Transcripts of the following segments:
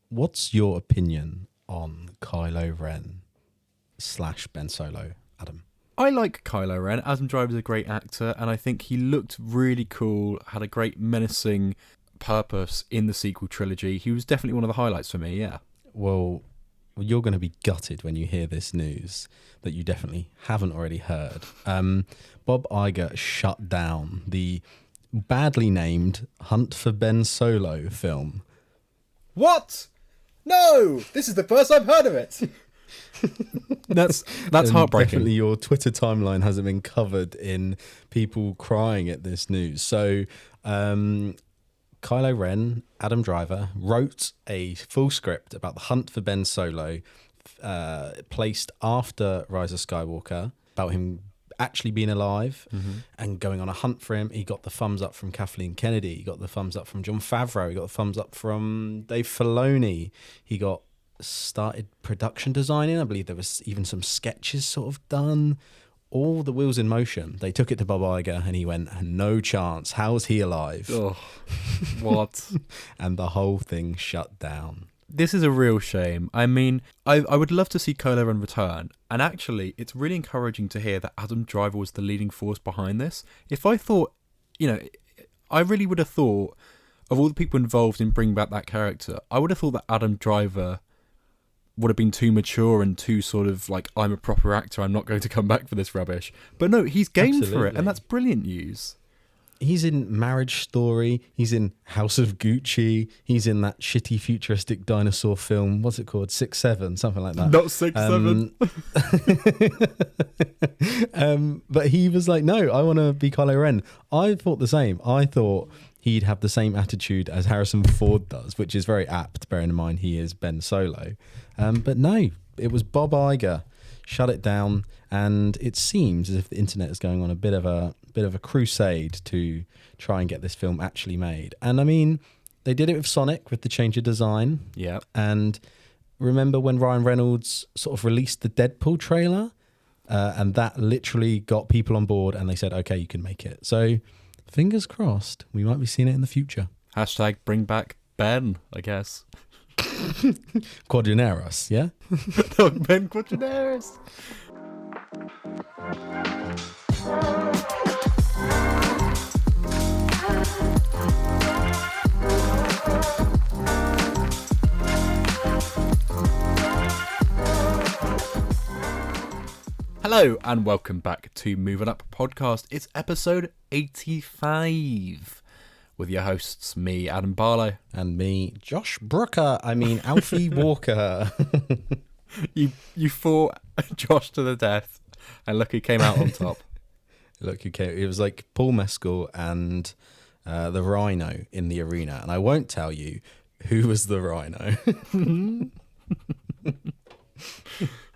what's your opinion on Kylo Ren / Ben Solo, Adam? I like Kylo Ren. Adam Driver's a great actor, and I think he looked really cool, had a great menacing purpose in the sequel trilogy. He was definitely one of the highlights for me, yeah. Well, you're going to be gutted when you hear this news that you definitely haven't already heard. Bob Iger shut down the badly named Hunt for Ben Solo film. What? No! This is the first I've heard of it. That's heartbreaking. Definitely your Twitter timeline hasn't been covered in people crying at this news. So Kylo Ren, Adam Driver, wrote a full script about the hunt for Ben Solo, placed after Rise of Skywalker, about him actually being alive and going on a hunt for him. He got the thumbs up from Kathleen Kennedy. He got the thumbs up from Jon Favreau. He got the thumbs up from Dave Filoni. He got started production designing. I believe there was even some sketches sort of done. All the wheels in motion. They took it to Bob Iger and he went, no chance. How's he alive? Oh, what? And the whole thing shut down. This is a real shame. I mean, I would love to see Kylo Ren return. And actually, it's really encouraging to hear that Adam Driver was the leading force behind this. If I thought, I really would have thought, of all the people involved in bringing back that character, I would have thought that Adam Driver would have been too mature and too sort of like, I'm a proper actor, I'm not going to come back for this rubbish. But no, he's game for it, and that's brilliant news. He's in Marriage Story, he's in House of Gucci, he's in that shitty futuristic dinosaur film, what's it called, 6-7, something like that. Not 6-7. But he was like, no, I want to be Kylo Ren. I thought the same. I thought he'd have the same attitude as Harrison Ford does, which is very apt, bearing in mind he is Ben Solo. But no, it was Bob Iger, shut it down, and it seems as if the internet is going on a bit of a crusade to try and get this film actually made. And I mean, they did it with Sonic with the change of design. Yeah. And remember when Ryan Reynolds sort of released the Deadpool trailer, and that literally got people on board, and they said, okay, you can make it. So fingers crossed, we might be seeing it in the future. Hashtag bring back Ben, I guess. Quadraneros, yeah? Ben Quadraneros. Hello and welcome back to Moving Up Podcast. It's episode 85 with your hosts, me, Adam Barlow. And me, Josh Brooker. I mean, Alfie Walker. You fought Josh to the death, and look who came out on top. Look who came. It was like Paul Mescal and the Rhino in the arena. And I won't tell you who was the Rhino.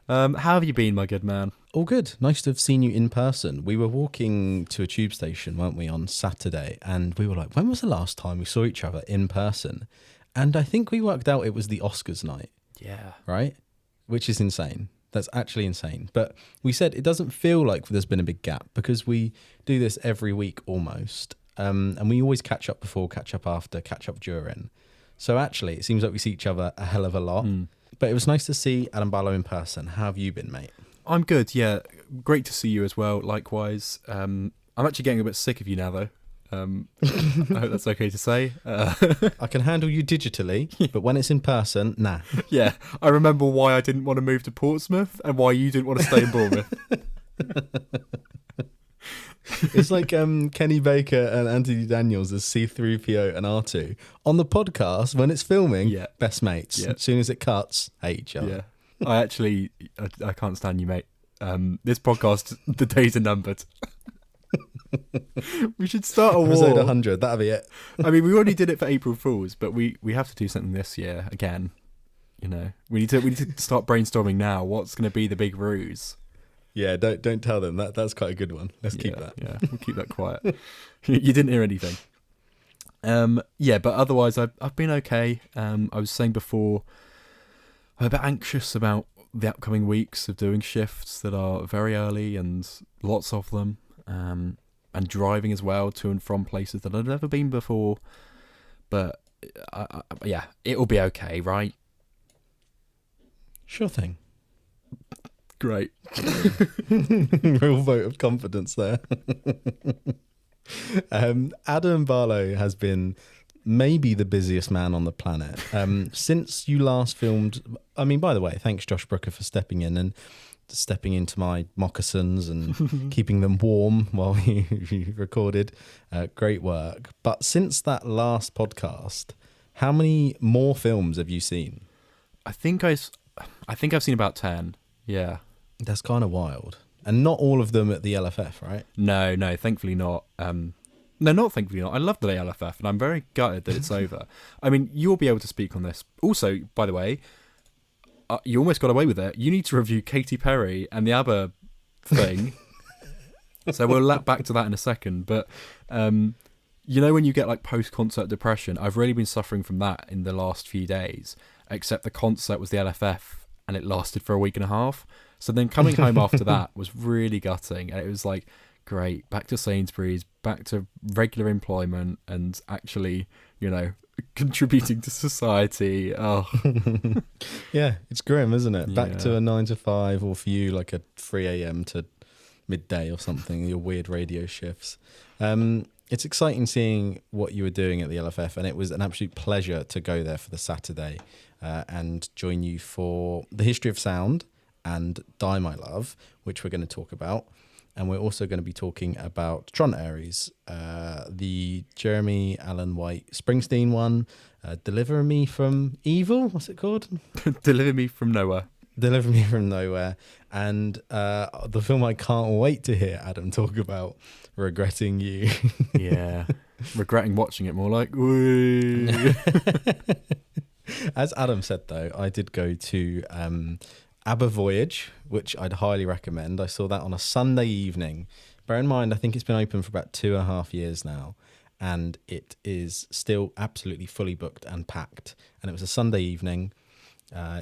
How have you been, my good man? All good. Nice to have seen you in person. We were walking to a tube station, weren't we, on Saturday? And we were like, when was the last time we saw each other in person? And I think we worked out it was the Oscars night. Yeah. Right? Which is insane. That's actually insane. But we said it doesn't feel like there's been a big gap because we do this every week almost. And we always catch up before, catch up after, catch up during. So actually, it seems like we see each other a hell of a lot. But it was nice to see Adam Barlow in person. How have you been, mate? I'm good, yeah. Great to see you as well, likewise. I'm actually getting a bit sick of you now, though. I hope that's okay to say. I can handle you digitally, but when it's in person, nah. Yeah, I remember why I didn't want to move to Portsmouth and why you didn't want to stay in Bournemouth. It's like Kenny Baker and Anthony Daniels as C-3PO and R2. On the podcast, when it's filming, best mates. Yeah. As soon as it cuts, hate each other. Yeah. I can't stand you, mate. This podcast, the days are numbered. We should start a war. Episode 100, that'll be it. I mean, we already did it for April Fools, but we have to do something this year again. You know, we need to start brainstorming now. What's going to be the big ruse? Yeah, don't tell them. That's quite a good one. Let's keep that. Yeah, we'll keep that quiet. You didn't hear anything. But otherwise, I've been okay. I was saying before, I'm a bit anxious about the upcoming weeks of doing shifts that are very early and lots of them, and driving as well to and from places that I've never been before. But it'll be okay, right? Sure thing. Great. Real vote of confidence there. Adam Barlow has been maybe the busiest man on the planet. Since you last filmed, I mean, by the way, thanks Josh Brooker for stepping in and stepping into my moccasins and keeping them warm while you recorded. Great work. But since that last podcast, how many more films have you seen? I think I've seen about 10. Yeah. That's kind of wild. And not all of them at the LFF, right? No, thankfully not. No, not thankfully not. I love the LFF, and I'm very gutted that it's over. I mean, you'll be able to speak on this. Also, by the way, you almost got away with it. You need to review Katy Perry and the ABBA thing. So we'll lap back to that in a second. But you know when you get like post-concert depression? I've really been suffering from that in the last few days, except the concert was the LFF, and it lasted for a week and a half. So then coming home after that was really gutting. And it was like, great, back to Sainsbury's, back to regular employment and actually, you know, contributing to society. Oh. Yeah, it's grim, isn't it? Back Yeah. to a 9 to 5, or for you, like a 3 a.m. to midday or something, your weird radio shifts. It's exciting seeing what you were doing at the LFF, and it was an absolute pleasure to go there for the Saturday and join you for the history of sound and Die My Love, which we're going to talk about. And we're also going to be talking about Tron ARES, the Jeremy Allen White Springsteen one, Deliver Me From Evil, what's it called? Deliver Me From Nowhere. Deliver Me From Nowhere. And the film I can't wait to hear Adam talk about, Regretting You. Yeah. Regretting watching it more like, whee. As Adam said, though, I did go to ABBA Voyage, which I'd highly recommend. I saw that on a Sunday evening. Bear in mind, I think it's been open for about 2.5 years now, and it is still absolutely fully booked and packed. And it was a Sunday evening I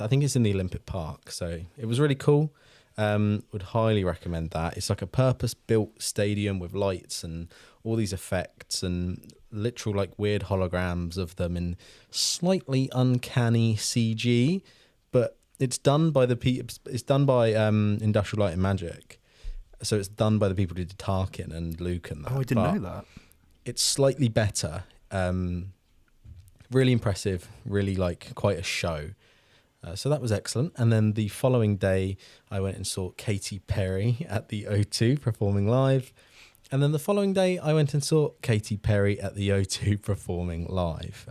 think it's in the Olympic Park, so it was really cool. Would highly recommend that. It's like a purpose-built stadium with lights and all these effects and literal like weird holograms of them in slightly uncanny CG, but it's done by Industrial Light and Magic, so it's done by the people who did Tarkin and Luke and that. Oh, I didn't know that. It's slightly better. Really impressive. Really like quite a show. So that was excellent. And then the following day, I went and saw Katy Perry at the O2 performing live. And then the following day, I went and saw Katy Perry at the O2 performing live.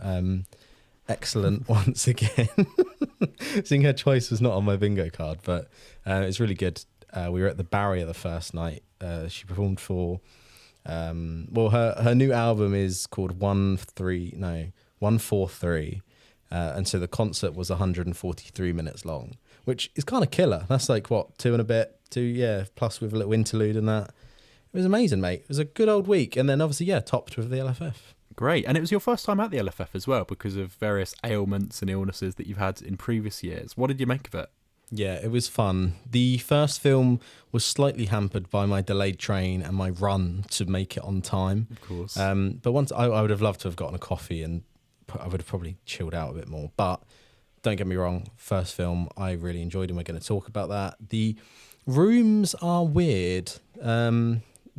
Excellent once again. Seeing her choice was not on my bingo card, but it's really good. We were at the Barrier the first night. She performed for, her new album is called 143. And so the concert was 143 minutes long, which is kind of killer. That's like, what, 2 and a bit, plus with a little interlude and that. It was amazing, mate. It was a good old week. And then obviously, topped with the LFF. Great. And it was your first time at the LFF as well, because of various ailments and illnesses that you've had in previous years. What did you make of it? Yeah, it was fun. The first film was slightly hampered by my delayed train and my run to make it on time. Of course. But once I would have loved to have gotten a coffee, and I would have probably chilled out a bit more. But don't get me wrong, first film I really enjoyed, and we're going to talk about that. The rooms are weird.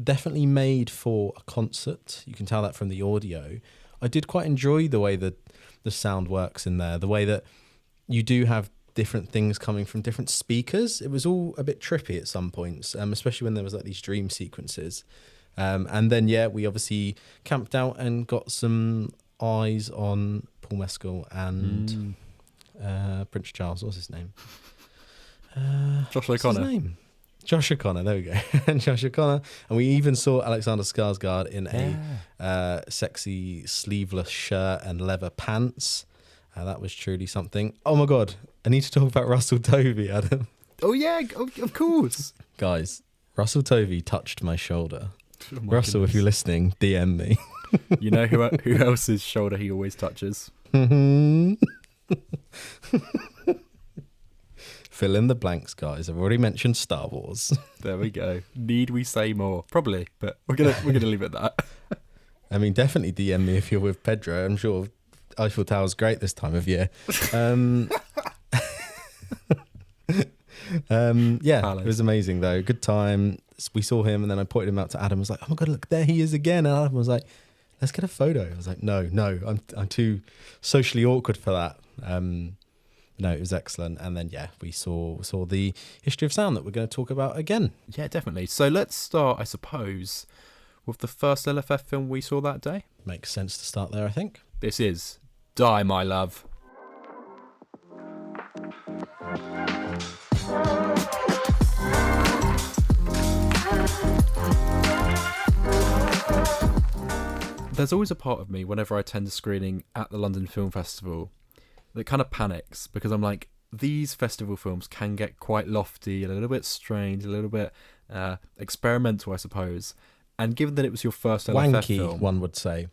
Definitely made for a concert. You can tell that from the audio. I did quite enjoy the way that the sound works in there, the way that you do have different things coming from different speakers. It was all a bit trippy at some points, especially when there was like these dream sequences. And then, we obviously camped out and got some eyes on Paul Mescal and Prince Charles. What's his name? Josh O'Connor. What's his name? Josh O'Connor, there we go. And Josh O'Connor. And we even saw Alexander Skarsgård in a sexy sleeveless shirt and leather pants. That was truly something. Oh my God, I need to talk about Russell Tovey, Adam. Oh yeah, of course. Guys, Russell Tovey touched my shoulder. Oh my Russell, goodness. if you're listening, DM me. You know who else's shoulder he always touches? Fill in the blanks, guys. I've already mentioned Star Wars. There we go. Need we say more? Probably, but we're gonna leave it at that. I mean, definitely DM me if you're with Pedro. I'm sure Eiffel Tower's great this time of year. Yeah, Palace. it was amazing though. Good time. We saw him, and then I pointed him out to Adam. I was like, "Oh my god, look, there he is again!" And Adam was like, "Let's get a photo." I was like, "No, I'm too socially awkward for that." No, it was excellent. And then we saw the history of sound that we're going to talk about again. Yeah, definitely. So let's start, I suppose, with the first LFF film we saw that day. Makes sense to start there, I think. This is Die, My Love. There's always a part of me whenever I attend a screening at the London Film Festival that kind of panics, because I'm like, these festival films can get quite lofty and a little bit strange, a little bit experimental, I suppose. And given that it was your first LFF wanky film, one would say.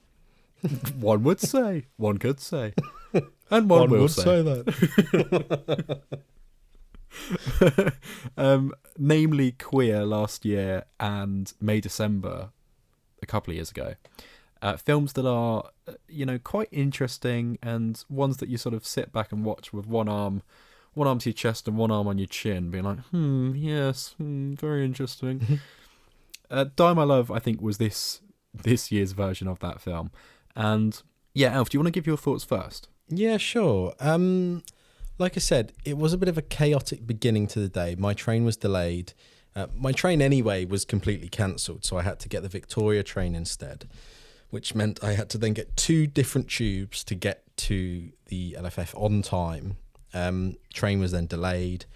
One would say, one could say, and one will would say that. Namely Queer last year and May December a couple of years ago. Films that are, quite interesting, and ones that you sort of sit back and watch with one arm to your chest and one arm on your chin, being like, yes, very interesting. Die My Love, I think, was this year's version of that film. And Alf, do you want to give your thoughts first? Yeah, sure. Like I said, it was a bit of a chaotic beginning to the day. My train was delayed. My train anyway was completely cancelled, so I had to get the Victoria train instead, which meant I had to then get 2 different tubes to get to the LFF on time. Train was then delayed,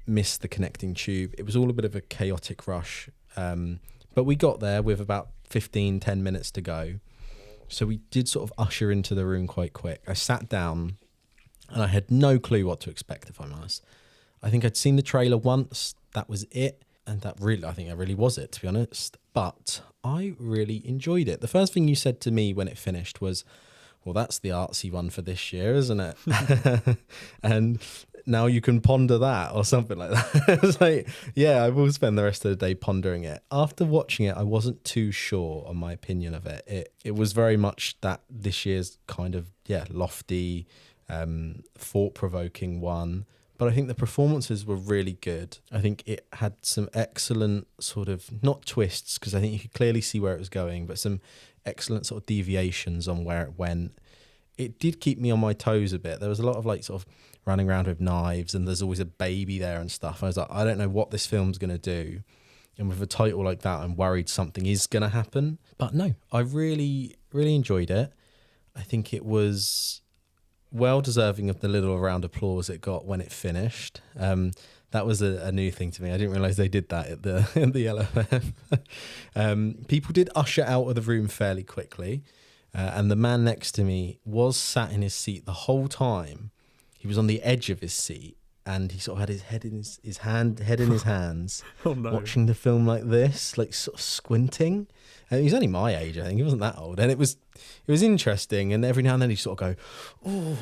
missed the connecting tube. It was all a bit of a chaotic rush. But we got there with about 10 minutes to go. So we did sort of usher into the room quite quick. I sat down and I had no clue what to expect, if I'm honest. I think I'd seen the trailer once. That was it. And I think that really was it, to be honest. But I really enjoyed it. The first thing you said to me when it finished was, well, that's the artsy one for this year, isn't it? And now you can ponder that or something like that. It's like, I will spend the rest of the day pondering it. After watching it, I wasn't too sure on my opinion of it. It was very much that this year's kind of, lofty, thought-provoking one. But I think the performances were really good. I think it had some excellent sort of, not twists, because I think you could clearly see where it was going, but some excellent sort of deviations on where it went. It did keep me on my toes a bit. There was a lot of sort of running around with knives, and there's always a baby there and stuff. I was like, I don't know what this film's going to do. And with a title like that, I'm worried something is going to happen. But no, I really, really enjoyed it. I think it was well deserving of the little round of applause it got when it finished. That was a new thing to me. I didn't realise they did that at the LFF. People did usher out of the room fairly quickly, and the man next to me was sat in his seat the whole time. He was on the edge of his seat, and he sort of had his head in his hands, Oh, no. watching the film like this, sort of squinting. And he was only my age, I think. He wasn't that old, and it was interesting. And every now and then he sort of go, "Oh."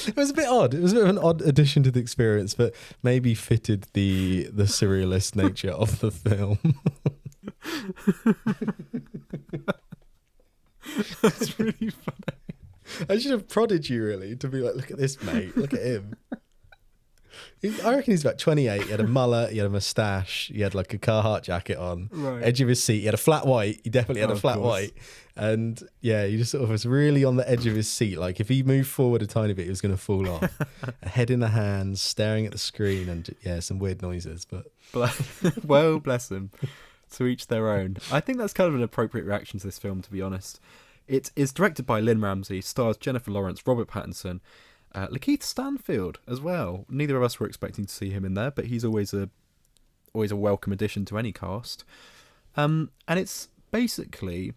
It was a bit odd. It was a bit of an odd addition to the experience, but maybe fitted the surrealist nature of the film. That's really funny. I should have prodded you really to be like, look at this, mate. Look at him. I reckon he's about 28. He had a mullet, he had a moustache, he had a Carhartt jacket on, Right. Edge of his seat. He had a flat white. He definitely had a flat white. And he just sort of was really on the edge of his seat. Like if he moved forward a tiny bit, he was going to fall off. A head in the hands, staring at the screen, and some weird noises. But Well, bless him. To each their own. I think that's kind of an appropriate reaction to this film, to be honest. It is directed by Lynn Ramsey, stars Jennifer Lawrence, Robert Pattinson, Lakeith Stanfield as well. Neither of us were expecting to see him in there, but he's always a welcome addition to any cast. And it's basically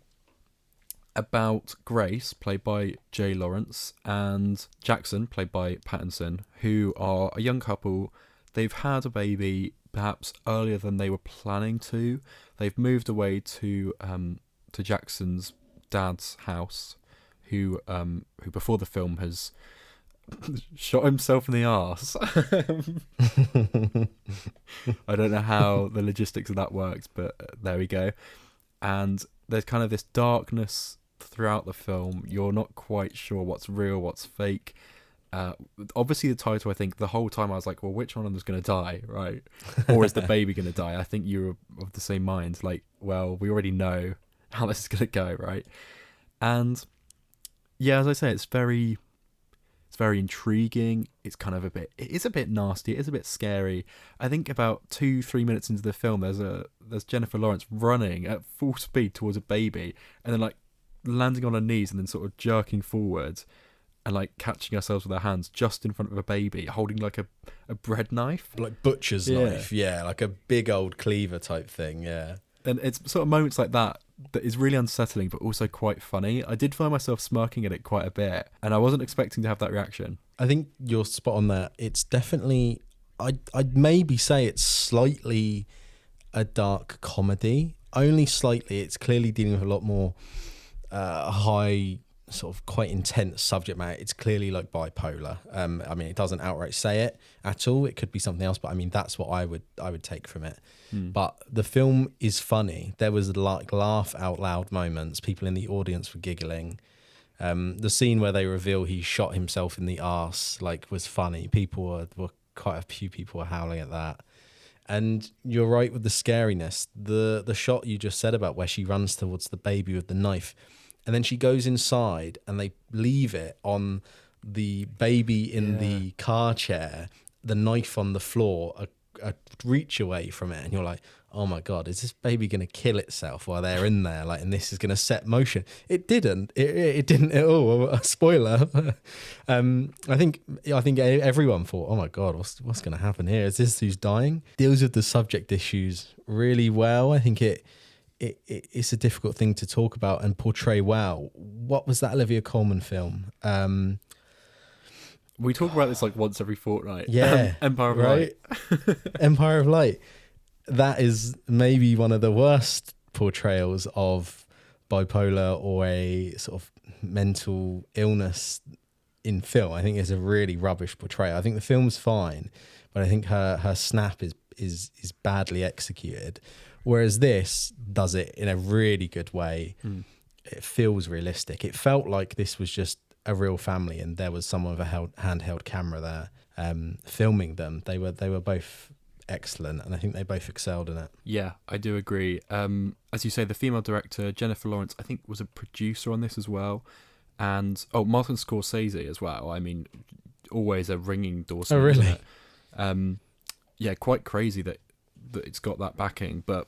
about Grace, played by Jay Lawrence, and Jackson, played by Pattinson, who are a young couple. They've had a baby perhaps earlier than they were planning to. They've moved away to Jackson's dad's house, who before the film has shot himself in the arse. I don't know how the logistics of that works, but there we go. And there's kind of this darkness throughout the film. You're not quite sure what's real, what's fake. Obviously, the title, I think the whole time I was like, well, which one of them is going to die, right? Or is the baby going to die? I think you were of the same mind. Like, well, we already know how this is going to go, right? And yeah, as I say, it's very intriguing. It's kind of it is a bit nasty. It is a bit scary. I think about 2-3 minutes into the film, there's Jennifer Lawrence running at full speed towards a baby, and then like landing on her knees and then sort of jerking forwards and like catching ourselves with our hands just in front of a baby, holding like a bread knife, like butcher's knife, like a big old cleaver type thing, yeah. And it's sort of moments like that is really unsettling, but also quite funny. I did find myself smirking at it quite a bit, and I wasn't expecting to have that reaction. I think you're spot on there. It's definitely, I'd maybe say it's slightly a dark comedy, only slightly. It's clearly dealing with a lot more high, sort of quite intense subject matter. It's clearly like bipolar. I mean, it doesn't outright say it at all. It could be something else, but I mean, that's what I would take from it. But the film is funny. There was like laugh out loud moments. People in the audience were giggling. The scene where they reveal he shot himself in the arse was funny. People were quite a few people were howling at that. And you're right with the scariness. The shot you just said about where she runs towards the baby with the knife, and then she goes inside and they leave it on the baby in the car chair, the knife on the floor, a reach away from it, and you're like, oh my god, is this baby going to kill itself while they're in there? And this is going to set motion. It didn't. It didn't at all. A spoiler. I think everyone thought, oh my god, what's going to happen here? Is this who's dying? Deals with the subject issues really well. I think it's a difficult thing to talk about and portray well. What was that Olivia Colman film? We talk about this like once every fortnight. Yeah. Empire of Light. Empire of Light. That is maybe one of the worst portrayals of bipolar or a sort of mental illness in film. I think it's a really rubbish portrayal. I think the film's fine, but I think her snap is badly executed. Whereas this does it in a really good way. It feels realistic. It felt like this was just a real family, and there was someone with a handheld camera there filming them. They were both excellent, and I think they both excelled in it. Yeah, I do agree. As you say, the female director Jennifer Lawrence, I think, was a producer on this as well, and Martin Scorsese as well. I mean, always a ringing endorsement. Oh, really? Isn't it? Yeah, quite crazy that it's got that backing, but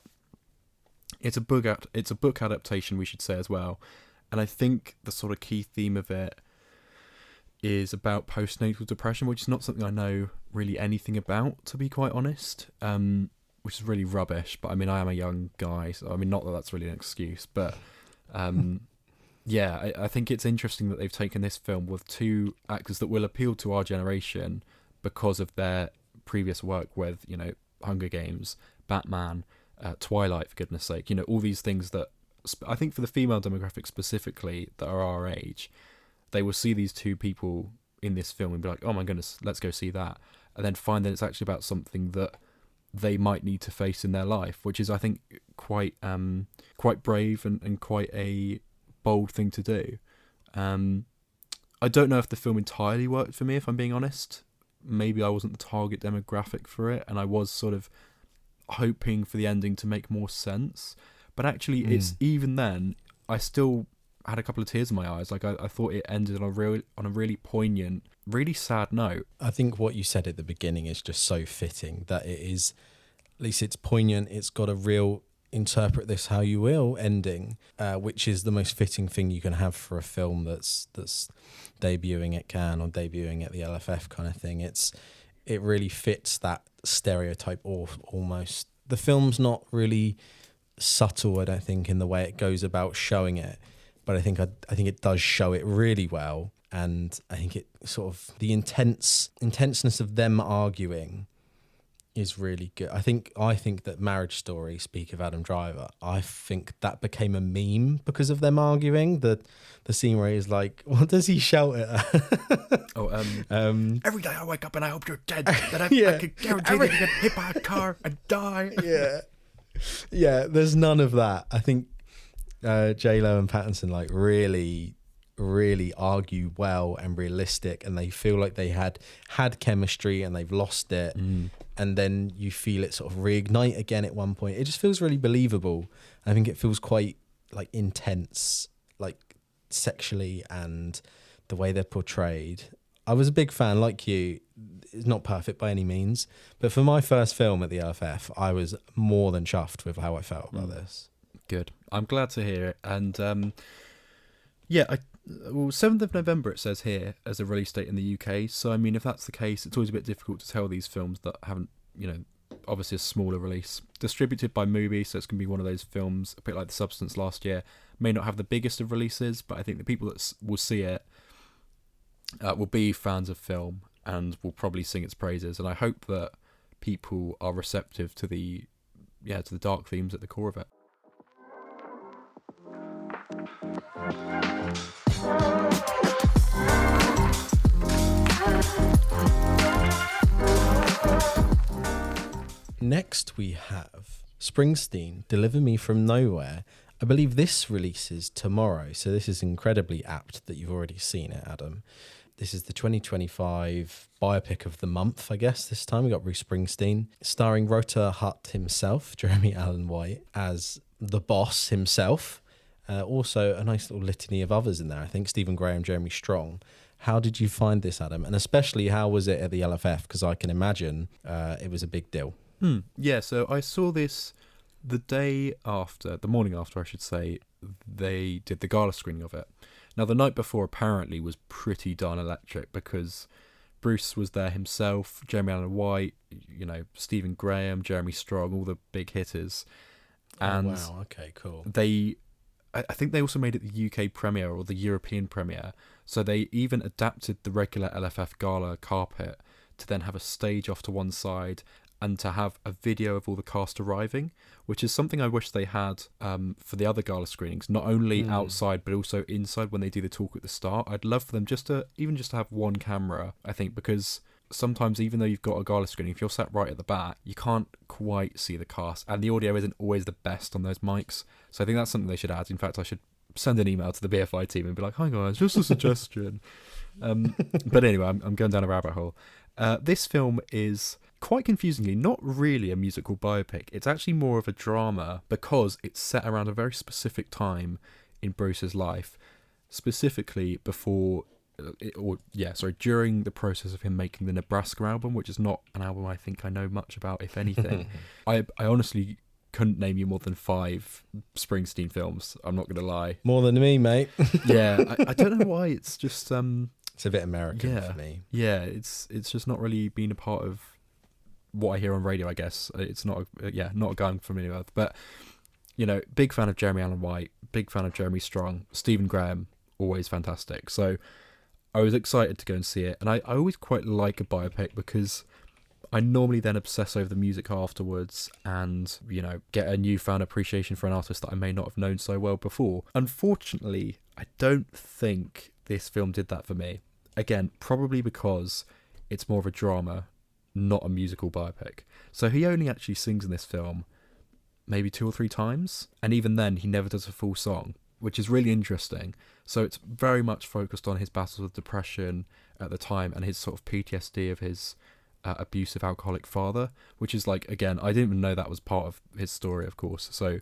it's a book adaptation, we should say as well. And I think the sort of key theme of it is about postnatal depression, which is not something I know really anything about, to be quite honest, which is really rubbish. But I mean, I am a young guy, so I mean, not that that's really an excuse, but yeah, I think it's interesting that they've taken this film with two actors that will appeal to our generation because of their previous work with, Hunger Games, Batman, Twilight, for goodness sake, all these things that I think for the female demographic specifically that are our age, they will see these two people in this film and be like, oh my goodness, let's go see that. And then find that it's actually about something that they might need to face in their life, which is, I think, quite brave and quite a bold thing to do. I don't know if the film entirely worked for me, if I'm being honest. Maybe I wasn't the target demographic for it, and I was sort of hoping for the ending to make more sense. But actually, it's even then, I still had a couple of tears in my eyes. Like I thought it ended on a really poignant, really sad note. I think what you said at the beginning is just so fitting, that it is, at least it's poignant. It's got a real interpret this how you will ending, which is the most fitting thing you can have for a film that's debuting at Cannes or debuting at the LFF kind of thing. It really fits that stereotype almost. The film's not really subtle, I don't think, in the way it goes about showing it, but I think it does show it really well. And I think it sort of, the intenseness of them arguing is really good. I think that Marriage Story, speak of Adam Driver, I think that became a meme because of them arguing. The scene where he's like, what does he shout at her? Every day I wake up and I hope you're dead. That I could guarantee that you get hit by a car and die. Yeah, there's none of that. I think J-Lo and Pattinson really really argue well and realistic, and they feel like they had chemistry and they've lost it, and then you feel it sort of reignite again at one point. It just feels really believable. I think it feels quite like intense, like sexually, and the way they're portrayed. I was a big fan, like you. It's not perfect by any means, but for my first film at the LFF, I was more than chuffed with how I felt about this. Good. I'm glad to hear it. And yeah, 7th of November it says here as a release date in the UK. So I mean, if that's the case, it's always a bit difficult to tell these films that haven't, you know, obviously a smaller release. Distributed by MUBI, so it's going to be one of those films, a bit like The Substance last year, may not have the biggest of releases, but I think the people that will see it will be fans of film and will probably sing its praises. And I hope that people are receptive to the dark themes at the core of it. Next we have Springsteen, Deliver Me From Nowhere. I believe this releases tomorrow, so this is incredibly apt that you've already seen it, Adam. This is the 2025 biopic of the month, I guess. This time we got Bruce Springsteen, starring Rota Hutt himself, Jeremy Allen White, as the boss himself. Also a nice little litany of others in there, I think. Stephen Graham, Jeremy Strong. How did you find this, Adam? And especially, how was it at the LFF? Because I can imagine it was a big deal. Yeah, so I saw this the morning after, I should say, they did the gala screening of it. Now, the night before apparently was pretty darn electric because Bruce was there himself, Jeremy Allen White, you know, Stephen Graham, Jeremy Strong, all the big hitters. And wow, okay, cool. I think they also made it the UK premiere or the European premiere. So they even adapted the regular LFF gala carpet to then have a stage off to one side and to have a video of all the cast arriving, which is something I wish they had for the other gala screenings, not only outside but also inside when they do the talk at the start. I'd love for them just to have one camera, I think, because sometimes even though you've got a gala screening, if you're sat right at the back, you can't quite see the cast, and the audio isn't always the best on those mics. So I think that's something they should add. In fact, I should send an email to the BFI team and be like, hi guys, just a suggestion. But anyway, I'm going down a rabbit hole. This film is quite confusingly not really a musical biopic. It's actually more of a drama because it's set around a very specific time in Bruce's life, specifically during the process of him making the Nebraska album, which is not an album I think I know much about, if anything. I honestly couldn't name you more than 5 Springsteen films, I'm not going to lie. More than me, mate. Yeah, I don't know why, it's just... it's a bit American for me. Yeah, it's just not really been a part of what I hear on radio, I guess. It's not a guy I'm familiar with. But, you know, big fan of Jeremy Allen White, big fan of Jeremy Strong, Stephen Graham, always fantastic. So I was excited to go and see it. And I always quite like a biopic because I normally then obsess over the music afterwards and, you know, get a newfound appreciation for an artist that I may not have known so well before. Unfortunately, I don't think this film did that for me. Again, probably because it's more of a drama, not a musical biopic. So he only actually sings in this film maybe 2 or 3 times, and even then he never does a full song, which is really interesting. So it's very much focused on his battles with depression at the time and his sort of PTSD of his abusive alcoholic father, which is like, again, I didn't even know that was part of his story, of course. So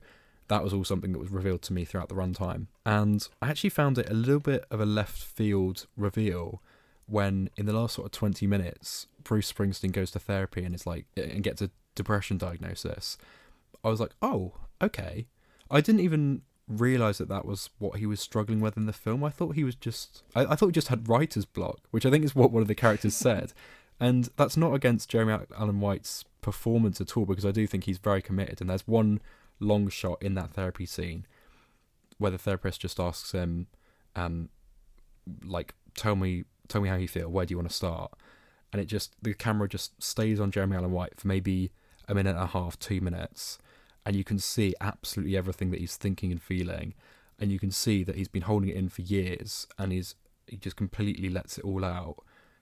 that was all something that was revealed to me throughout the runtime. And I actually found it a little bit of a left field reveal when in the last sort of 20 minutes, Bruce Springsteen goes to therapy and gets a depression diagnosis. I was like, oh, okay. I didn't even realise that was what he was struggling with in the film. I thought he was I thought he just had writer's block, which I think is what one of the characters said. And that's not against Jeremy Allen White's performance at all, because I do think he's very committed. And there's one long shot in that therapy scene where the therapist just asks him, tell me how you feel, where do you want to start? And the camera just stays on Jeremy Allen White for maybe a minute and a half, 2 minutes, and you can see absolutely everything that he's thinking and feeling, and you can see that he's been holding it in for years, and he just completely lets it all out.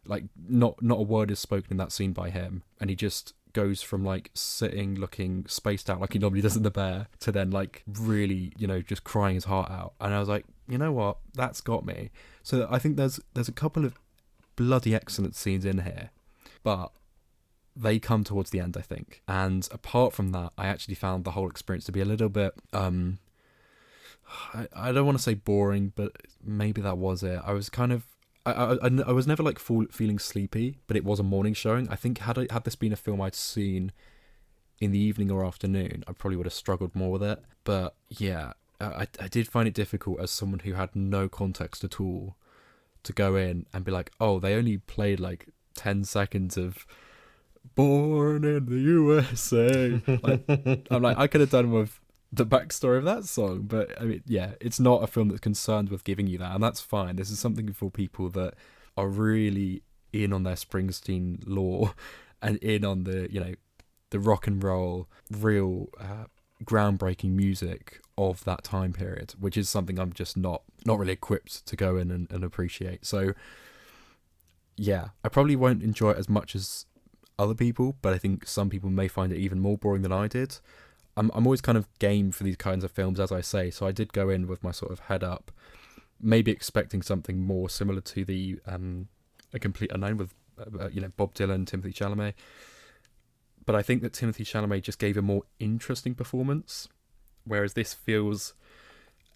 Like, not a word is spoken in that scene by him, and he just goes from like sitting looking spaced out like he normally does in The Bear to then like really, you know, just crying his heart out. And I was like, you know what, that's got me. So I think there's a couple of bloody excellent scenes in here, but they come towards the end, I think. And apart from that, I actually found the whole experience to be a little bit I don't want to say boring, but maybe that was it. I was kind of I was never like feeling sleepy, but it was a morning showing. I think had this been a film I'd seen in the evening or afternoon, I probably would have struggled more with it. But yeah, I did find it difficult as someone who had no context at all to go in and be like, oh, they only played like 10 seconds of Born in the USA. I'm like, I could have done with the backstory of that song, but I mean, yeah, it's not a film that's concerned with giving you that, and that's fine. This is something for people that are really in on their Springsteen lore and in on the rock and roll, real groundbreaking music of that time period, which is something I'm just not really equipped to go in and appreciate. So yeah, I probably won't enjoy it as much as other people, but I think some people may find it even more boring than I did. I'm always kind of game for these kinds of films, as I say, so I did go in with my sort of head up, maybe expecting something more similar to the A Complete Unknown with Bob Dylan, Timothée Chalamet. But I think that Timothée Chalamet just gave a more interesting performance, whereas this feels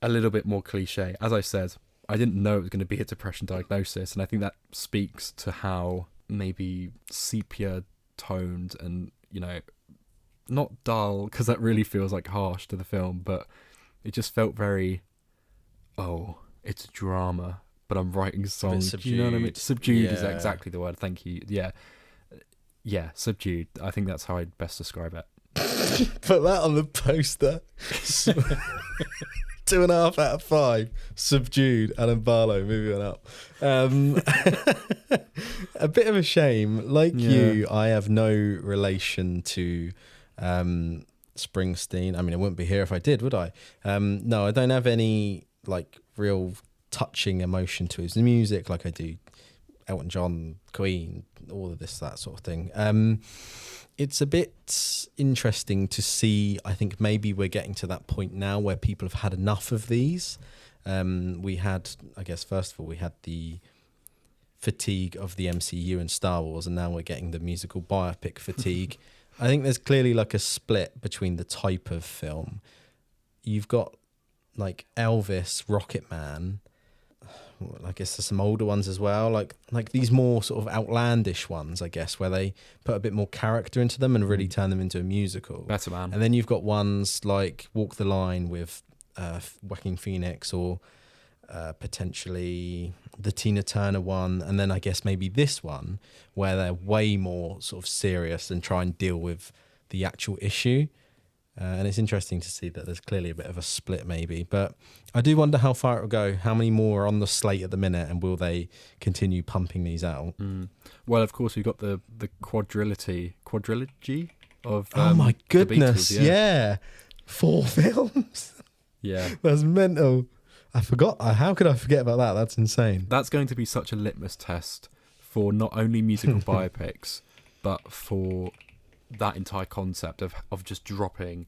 a little bit more cliche. As I said, I didn't know it was going to be a depression diagnosis, and I think that speaks to how maybe sepia-toned and, not dull, because that really feels like harsh to the film, but it just felt very, it's a drama, but I'm writing songs. You know what I mean? Subdued is exactly the word. Thank you. Yeah, subdued. I think that's how I'd best describe it. Put that on the poster. 2.5 out of 5. Subdued. Adam Barlow, moving on up. A bit of a shame. Like you, I have no relation to Springsteen. I mean, I wouldn't be here if I did, would I? No, I don't have any like real touching emotion to his music like I do Elton John, Queen, all of this, that sort of thing. It's a bit interesting to see. I think maybe we're getting to that point now where people have had enough of these. We had, I guess, first of all, we had the fatigue of the MCU and Star Wars, and now we're getting the musical biopic fatigue. I think there's clearly like a split between the type of film. You've got like Elvis, Rocket Man. I guess there's some older ones as well, like these more sort of outlandish ones, I guess, where they put a bit more character into them and really turn them into a musical. Better Man. And then you've got ones like Walk the Line with Joaquin Phoenix, or potentially the Tina Turner one, and then I guess maybe this one where they're way more sort of serious and try and deal with the actual issue. And it's interesting to see that there's clearly a bit of a split maybe, but I do wonder how far it will go, how many more are on the slate at the minute, and will they continue pumping these out? Well, of course, we've got the quadrilogy of oh my goodness, the Beatles, 4 films. Yeah. That's mental. I forgot. How could I forget about that? That's insane. That's going to be such a litmus test for not only musical biopics, but for that entire concept of just dropping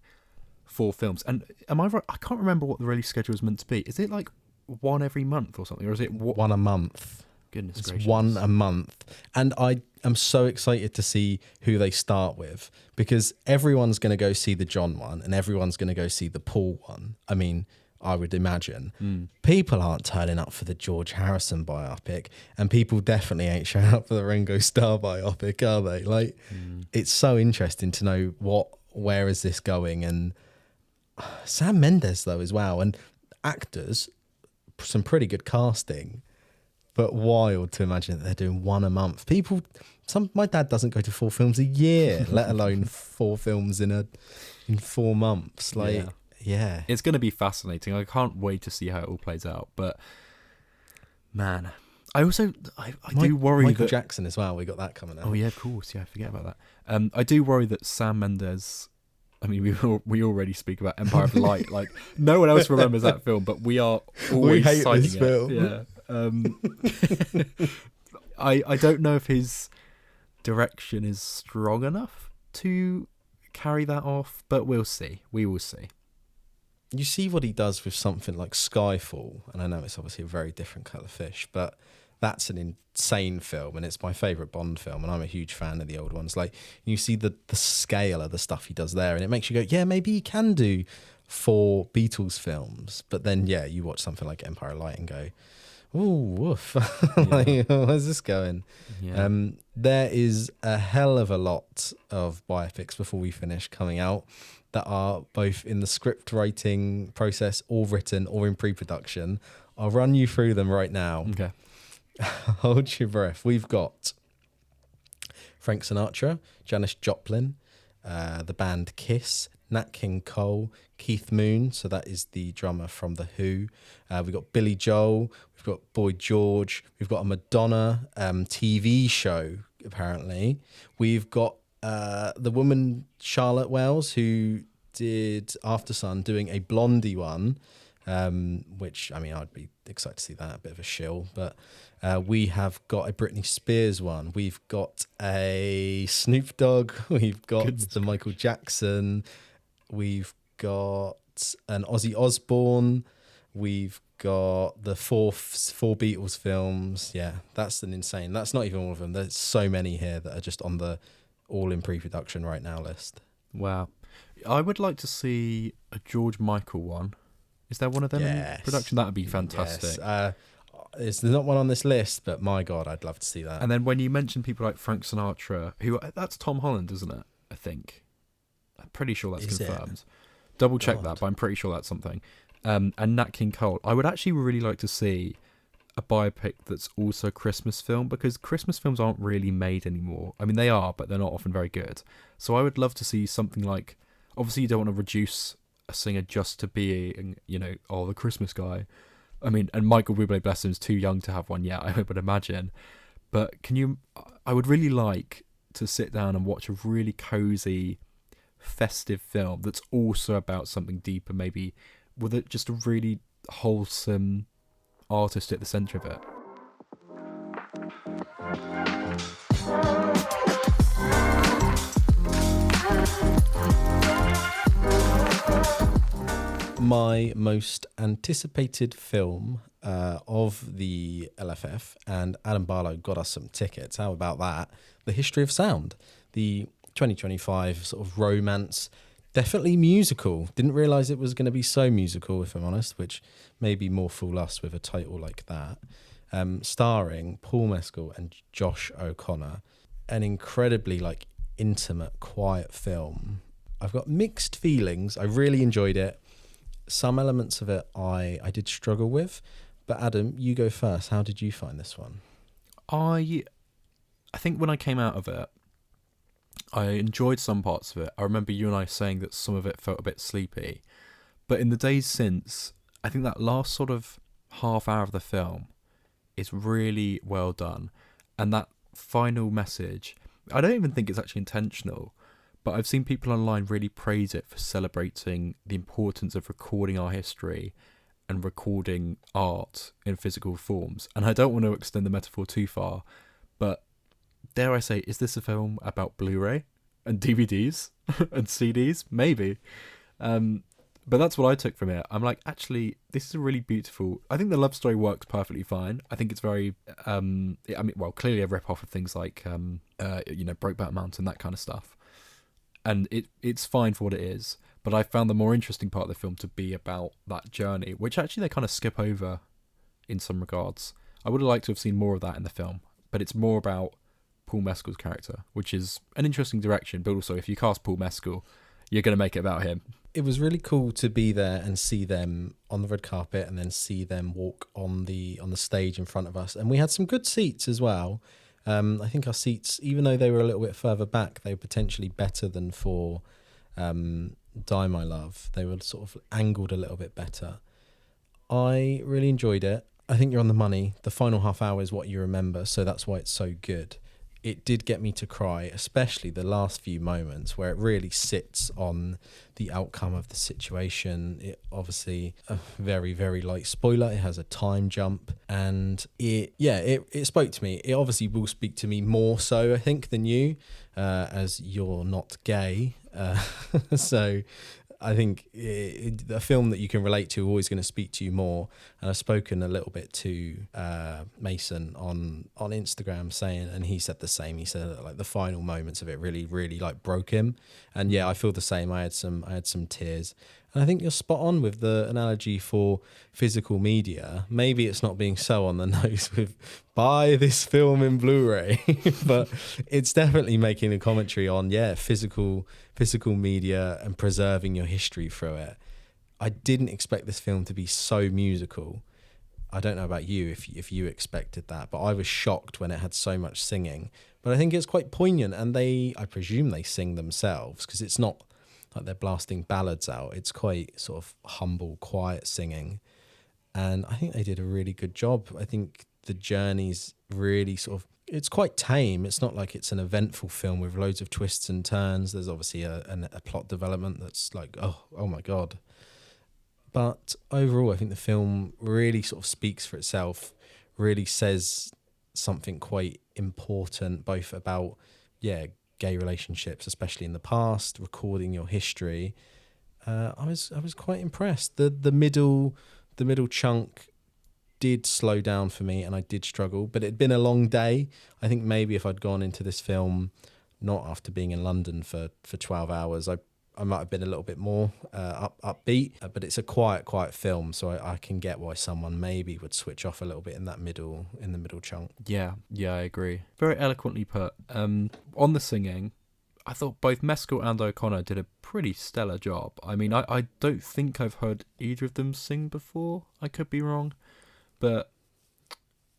4 films. And am I right? I can't remember what the release schedule is meant to be. Is it like one every month or something, or is it one a month? Goodness it's gracious. One a month. And I am so excited to see who they start with, because everyone's going to go see the John one and everyone's going to go see the Paul one. I mean, I would imagine. People aren't turning up for the George Harrison biopic, and people definitely ain't showing up for the Ringo Starr biopic, are they? Like, it's so interesting to know where is this going. And Sam Mendes though as well, and actors, some pretty good casting, but wild to imagine that they're doing one a month. My dad doesn't go to 4 films a year, let alone 4 films in 4 months. Yeah. It's going to be fascinating. I can't wait to see how it all plays out. But, man, I do worry Michael that... Jackson as well, we got that coming out. Oh, yeah, of course. Yeah, I forget about that. I do worry that Sam Mendes... I mean, we already speak about Empire of Light. Like, no one else remembers that film, but we are always hate citing this film. Yeah. I don't know if his direction is strong enough to carry that off, but we'll see. We will see. you see what he does with something like Skyfall, and I know it's obviously a very different kettle of fish, but that's an insane film, and it's my favourite Bond film, and I'm a huge fan of the old ones. Like, you see the scale of the stuff he does there, and it makes you go, yeah, maybe he can do 4 Beatles films. But then, yeah, you watch something like Empire of Light and go, ooh, woof. Like, where's this going? Yeah. There is a hell of a lot of biopics before we finish coming out that are both in the script writing process or written or in pre-production. I'll run you through them right now. Okay. Hold your breath. We've got Frank Sinatra, Janis Joplin, the band Kiss, Nat King Cole, Keith Moon, so that is the drummer from The Who. We've got Billy Joel, we've got Boy George, we've got a Madonna TV show, apparently. We've got the woman Charlotte Wells, who did After Sun, doing a Blondie one, which, I mean, I'd be excited to see that, a bit of a shill. But we have got a Britney Spears one. We've got a Snoop Dogg. We've got the Michael Jackson. We've got an Ozzy Osbourne. We've got the four Beatles films. Yeah, that's an insane. That's not even all of them. There's so many here that are just on the all in pre-production right now list. Wow. I would like to see a George Michael one. Is there one of them in production? That would be fantastic. Yes. There's not one on this list, but my God, I'd love to see that. And then when you mention people like Frank Sinatra, that's Tom Holland, isn't it? I think. I'm pretty sure that's confirmed. Double check that, but I'm pretty sure that's something. And Nat King Cole. I would actually really like to see a biopic that's also a Christmas film, because Christmas films aren't really made anymore. I mean, they are, but they're not often very good. So I would love to see something like, obviously you don't want to reduce a singer just to being, the Christmas guy. I mean, and Michael Bublé, bless him, is too young to have one yet, I would imagine. But I would really like to sit down and watch a really cozy, festive film that's also about something deeper, maybe with just a really wholesome artist at the centre of it. My most anticipated film of the LFF, and Adam Barlow got us some tickets. How about that? The History of Sound, the 2025 sort of romance, definitely musical. Didn't realise it was going to be so musical, if I'm honest, which maybe more fool us with a title like that. Starring Paul Mescal and Josh O'Connor. An incredibly intimate, quiet film. I've got mixed feelings. I really enjoyed it. Some elements of it I did struggle with. But Adam, you go first. How did you find this one? I think when I came out of it, I enjoyed some parts of it. I remember you and I saying that some of it felt a bit sleepy. But in the days since, I think that last sort of half hour of the film is really well done. And that final message, I don't even think it's actually intentional, but I've seen people online really praise it for celebrating the importance of recording our history and recording art in physical forms. And I don't want to extend the metaphor too far, but dare I say, is this a film about Blu-ray and DVDs and CDs? Maybe. But that's what I took from it. I'm like, actually, this is a really beautiful... I think the love story works perfectly fine. I think it's very... clearly a rip-off of things like, Brokeback Mountain, that kind of stuff. And it's fine for what it is. But I found the more interesting part of the film to be about that journey, which actually they kind of skip over in some regards. I would have liked to have seen more of that in the film. But it's more about Paul Mescal's character, which is an interesting direction. But also, if you cast Paul Mescal, you're going to make it about him. It was really cool to be there and see them on the red carpet and then see them walk on the stage in front of us. And we had some good seats as well. I think our seats, even though they were a little bit further back, they were potentially better than for Die My Love. They were sort of angled a little bit better. I really enjoyed it. I think you're on the money. The final half hour is what you remember, so that's why it's so good. It did get me to cry, especially the last few moments where it really sits on the outcome of the situation. It obviously, a very, very light spoiler, it has a time jump, and it spoke to me. It obviously will speak to me more so, I think, than you, as you're not gay. So I think a film that you can relate to always going to speak to you more. And I've spoken a little bit to Mason on Instagram saying, and he said the same. He said that, like, the final moments of it really, really like broke him. And yeah, I feel the same. I had some tears. And I think you're spot on with the analogy for physical media. Maybe it's not being so on the nose with buy this film in Blu-ray, but it's definitely making a commentary on, physical media and preserving your history through it. I didn't expect this film to be so musical. I don't know about you if you expected that, but I was shocked when it had so much singing. But I think it's quite poignant, and I presume they sing themselves, because it's not like they're blasting ballads out. It's quite sort of humble, quiet singing. And I think they did a really good job. I think the journey's really it's quite tame. It's not like it's an eventful film with loads of twists and turns. There's obviously a plot development that's like, oh my God. But overall, I think the film really sort of speaks for itself, really says something quite important, both about, gay relationships, especially in the past, recording your history. I was quite impressed. The middle chunk did slow down for me, and I did struggle, but it'd been a long day. I think maybe if I'd gone into this film not after being in London for 12 hours, I might have been a little bit more upbeat, but it's a quiet film, so I can get why someone maybe would switch off a little bit in the middle chunk. Yeah, I agree. Very eloquently put. On the singing, I thought both Mescal and O'Connor did a pretty stellar job. I mean, I don't think I've heard either of them sing before. I could be wrong. But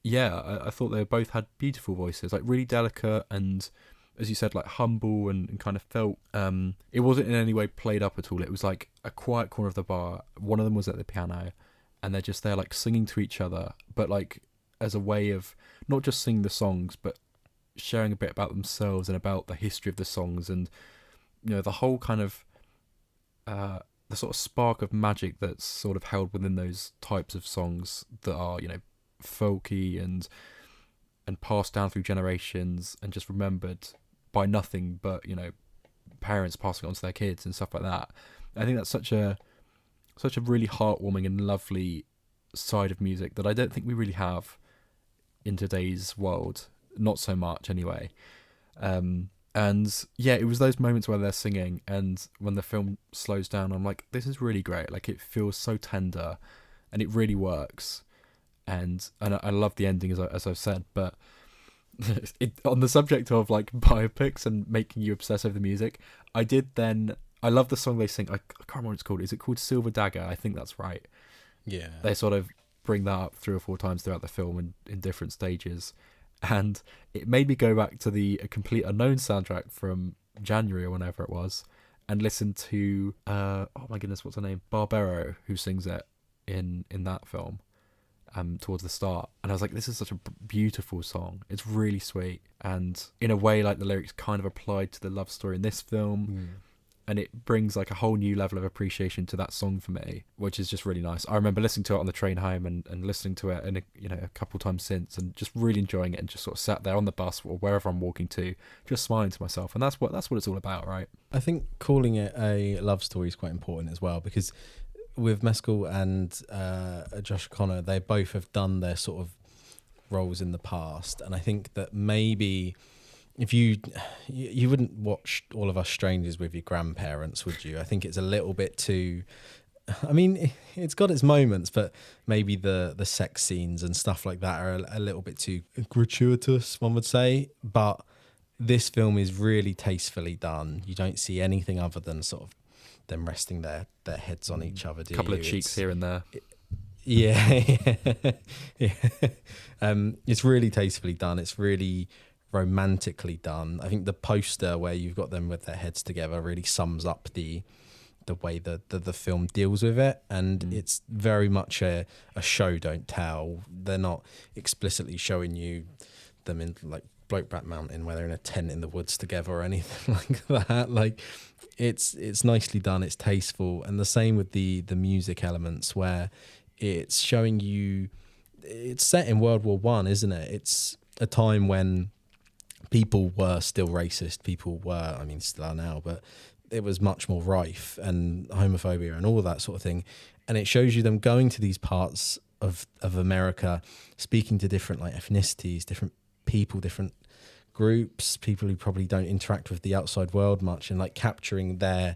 yeah, I thought they both had beautiful voices, like really delicate and, as you said, like humble and kind of felt, it wasn't in any way played up at all. It was like a quiet corner of the bar. One of them was at the piano, and they're just there like singing to each other, but like as a way of not just singing the songs, but sharing a bit about themselves and about the history of the songs, and, you know, the whole kind of the sort of spark of magic that's sort of held within those types of songs that are, you know, folky and passed down through generations and just remembered by nothing but, you know, parents passing it on to their kids and stuff like that. I think that's such a really heartwarming and lovely side of music that I don't think we really have in today's world. Not so much anyway. And yeah, it was those moments where they're singing, and when the film slows down, I'm like, this is really great. Like, it feels so tender, and it really works. And I love the ending, as I've said. But on the subject of like biopics and making you obsess over the music, I love the song they sing. I can't remember what it's called. Is it called Silver Dagger? I think that's right. Yeah. They sort of bring that up 3 or 4 times throughout the film and in different stages. And it made me go back to the A Complete Unknown soundtrack from January or whenever it was, and listen to oh my goodness, what's her name? Barbero, who sings it in that film towards the start. And I was like, this is such a beautiful song. It's really sweet, and in a way, like, the lyrics kind of applied to the love story in this film. And it brings like a whole new level of appreciation to that song for me, which is just really nice. I remember listening to it on the train home and listening to it a couple times since, and just really enjoying it, and just sort of sat there on the bus or wherever I'm walking to, just smiling to myself. And that's what it's all about, right? I think calling it a love story is quite important as well, because with Mescal and Josh O'Connor, they both have done their sort of roles in the past, and I think that maybe if you wouldn't watch All of Us Strangers with your grandparents, would you? I think it's a little bit too, I mean, it's got its moments, but maybe the sex scenes and stuff like that are a little bit too gratuitous, one would say. But this film is really tastefully done. You don't see anything other than sort of them resting their heads on each other. A couple of cheeks here and there. Yeah. It's really tastefully done. It's really romantically done. I think the poster where you've got them with their heads together really sums up the way that the film deals with it, and it's very much a show don't tell. They're not explicitly showing you them in like Blokeback Mountain where they're in a tent in the woods together or anything like that. Like, it's nicely done, it's tasteful, and the same with the music elements where it's showing you it's set in World War One, isn't it? It's a time when people were still racist. People were, I mean, still are now, but it was much more rife, and homophobia and all that sort of thing. And it shows you them going to these parts of America, speaking to different like ethnicities, different people, different groups, people who probably don't interact with the outside world much, and like capturing their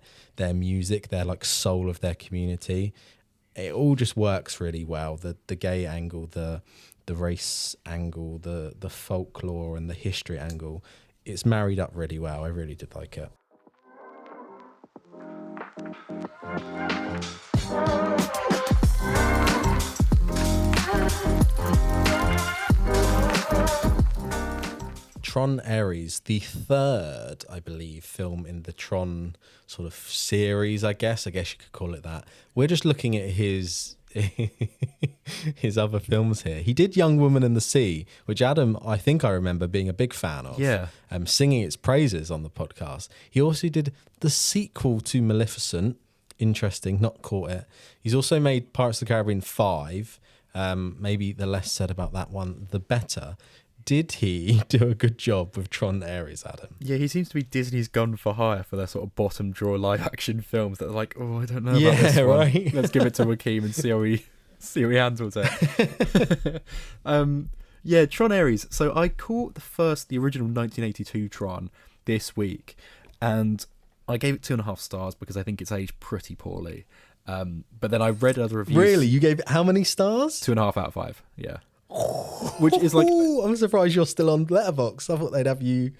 music, their like soul of their community. It all just works really well. The gay angle, the race angle, the folklore and the history angle. It's married up really well. I really did like it. Tron ARES, the third, I believe, film in the Tron sort of series, I guess you could call it that. We're just looking at his other films here. He did Young Woman in the Sea, which Adam, I think I remember being a big fan of. Yeah. Singing its praises on the podcast. He also did the sequel to Maleficent. Interesting, not caught it. He's also made Pirates of the Caribbean 5. Maybe the less said about that one, the better. Did he do a good job with Tron ARES, Adam? Yeah, he seems to be Disney's gun for hire for their sort of bottom drawer live action films that are like, oh, I don't know about this one. Right. Let's give it to Joaquin and see how he handles it. Yeah, Tron ARES. So I caught the original 1982 Tron this week, and I gave it 2.5 stars because I think it's aged pretty poorly. But then I read other reviews. Really? You gave it how many stars? 2.5 out of 5. Yeah. Which is like, I'm surprised you're still on Letterboxd. I thought they'd have you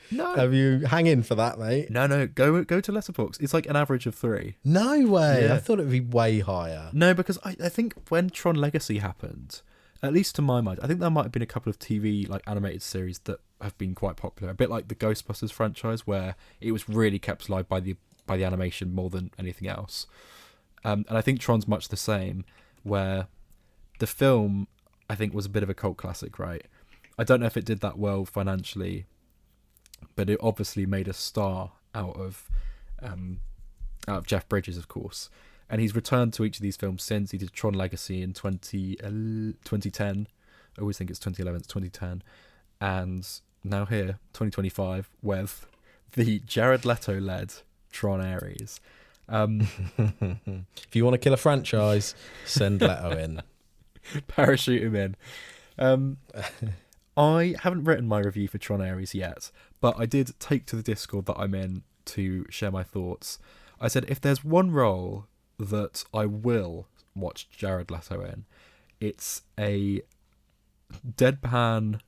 hanging for that, mate. No, go to Letterboxd. It's like an average of 3. No way. Yeah. I thought it'd be way higher. No, because I think when Tron Legacy happened, at least to my mind, I think there might have been a couple of TV like animated series that have been quite popular, a bit like the Ghostbusters franchise, where it was really kept alive by the animation more than anything else. And I think Tron's much the same, where the film, I think, was a bit of a cult classic, right? I don't know if it did that well financially, but it obviously made a star out of Jeff Bridges, of course. And he's returned to each of these films since. He did Tron Legacy in 2010. I always think it's 2011, it's 2010. And now here, 2025, with the Jared Leto-led Tron ARES. If you want to kill a franchise, send Leto in. Parachute him in. I haven't written my review for Tron ARES yet, but I did take to the Discord that I'm in to share my thoughts. I said, if there's one role that I will watch Jared Leto in, it's a deadpan,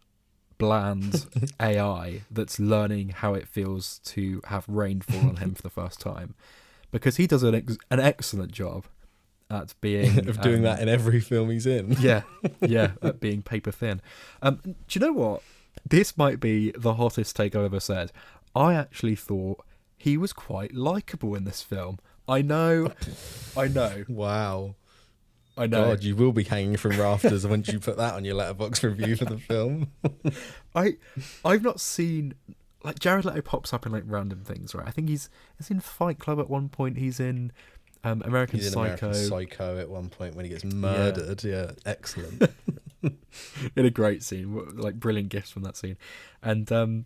bland AI that's learning how it feels to have rain fall on him for the first time, because he does an excellent job at being of doing that in every film he's in. yeah, at being paper thin. Do you know what? This might be the hottest take I've ever said. I actually thought he was quite likeable in this film. I know. Wow. I know. God, you will be hanging from rafters once you put that on your Letterboxd review for the film. I've not seen, like, Jared Leto pops up in like random things, right? I think he's in Fight Club at one point. He's in American He's in Psycho. American Psycho at one point when he gets murdered. Yeah, excellent. In a great scene, like brilliant gifts from that scene. And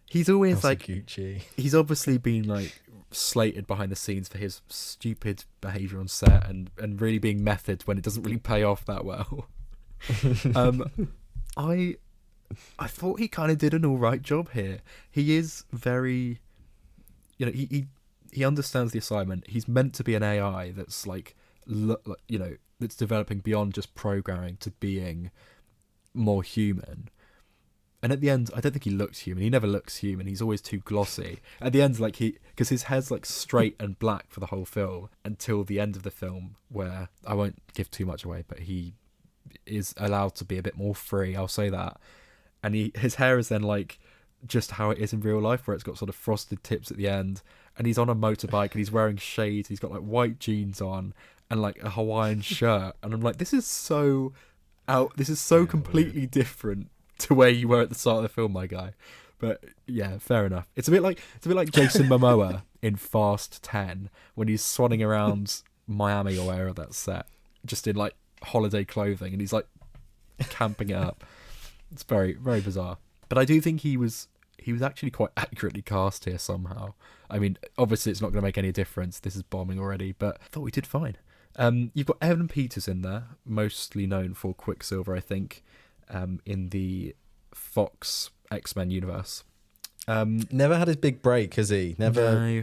he's always like, Gucci. He's obviously been like slated behind the scenes for his stupid behaviour on set and really being method when it doesn't really pay off that well. I thought he kind of did an all right job here. He is very, he understands the assignment. He's meant to be an AI that's like, that's developing beyond just programming to being more human. And at the end, I don't think he looks human. He never looks human. He's always too glossy. At the end, because his hair's like straight and black for the whole film until the end of the film, where I won't give too much away, but he is allowed to be a bit more free. I'll say that. And his hair is then like just how it is in real life, where it's got sort of frosted tips at the end. And he's on a motorbike and he's wearing shades. He's got like white jeans on and like a Hawaiian shirt. And I'm like, this is so completely weird. Different to where you were at the start of the film, my guy. But yeah, fair enough. It's a bit like Jason Momoa in Fast 10 when he's swanning around Miami or wherever that's set, just in like holiday clothing, and he's like camping it up. It's very, very bizarre. But I do think he he was actually quite accurately cast here somehow. I mean, obviously it's not going to make any difference. This is bombing already, but I thought we did fine. You've got Evan Peters in there, mostly known for Quicksilver, I think, in the Fox X-Men universe. Never had his big break, has he? No.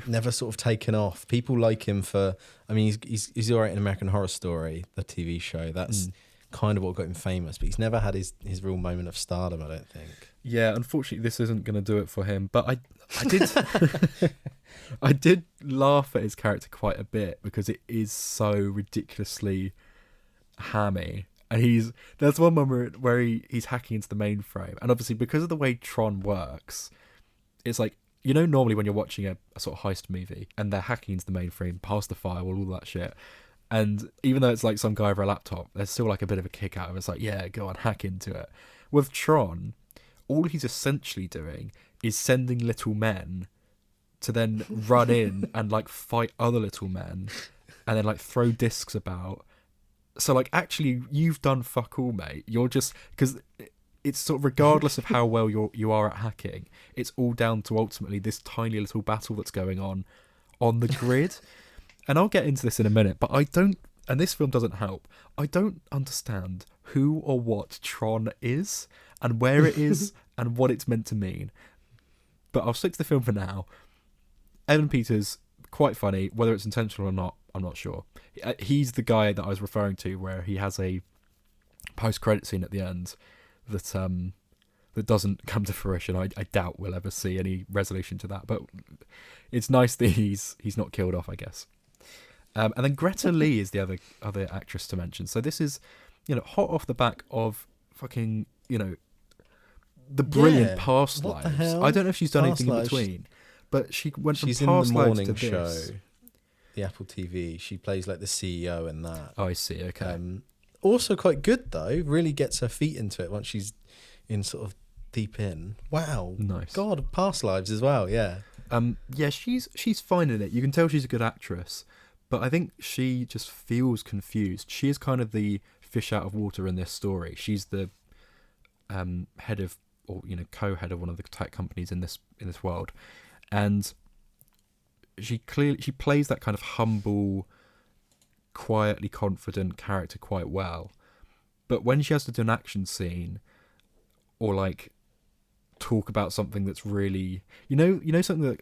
Never sort of taken off. People like him for. I mean, he's all right in American Horror Story, the TV show. That's kind of what got him famous. But he's never had his real moment of stardom, I don't think. Yeah, unfortunately, this isn't going to do it for him. But I did, I did laugh at his character quite a bit because it is so ridiculously hammy. And there's one moment where he's hacking into the mainframe, and obviously because of the way Tron works. It's like, you know, normally when you're watching a sort of heist movie and they're hacking into the mainframe, past the firewall, all that shit. And even though it's like some guy over a laptop, there's still like a bit of a kick out of it. It's like, yeah, go on, hack into it. With Tron, all he's essentially doing is sending little men to then run in and like fight other little men and then like throw discs about. So like, actually, you've done fuck all, mate. You're just, because it's sort of regardless of how well you are at hacking, it's all down to ultimately this tiny little battle that's going on the grid. And I'll get into this in a minute, but I don't, and this film doesn't help, I don't understand who or what Tron is and where it is and what it's meant to mean. But I'll stick to the film for now. Evan Peters, quite funny, whether it's intentional or not, I'm not sure. He's the guy that I was referring to where he has a post-credit scene at the end that doesn't come to fruition. I doubt we'll ever see any resolution to that, but it's nice that he's not killed off, I guess. And then Greta Lee is the other actress to mention. So this is, you know, hot off the back of fucking, you know, the brilliant Past Lives. I don't know if she's done anything in between, but she went from Past Lives to this. She's in the morning show, the Apple TV. She plays like the CEO in that. Oh, I see. Okay. Also quite good though. Really gets her feet into it once she's in sort of deep in. Wow. Nice. God, Past Lives as well. Yeah. Yeah, she's fine in it. You can tell she's a good actress, but I think she just feels confused. She is kind of the fish out of water in this story. She's the head of, or you know, co-head of one of the tech companies in this world, and she plays that kind of humble, quietly confident character quite well, but when she has to do an action scene or like talk about something that's really, you know something that,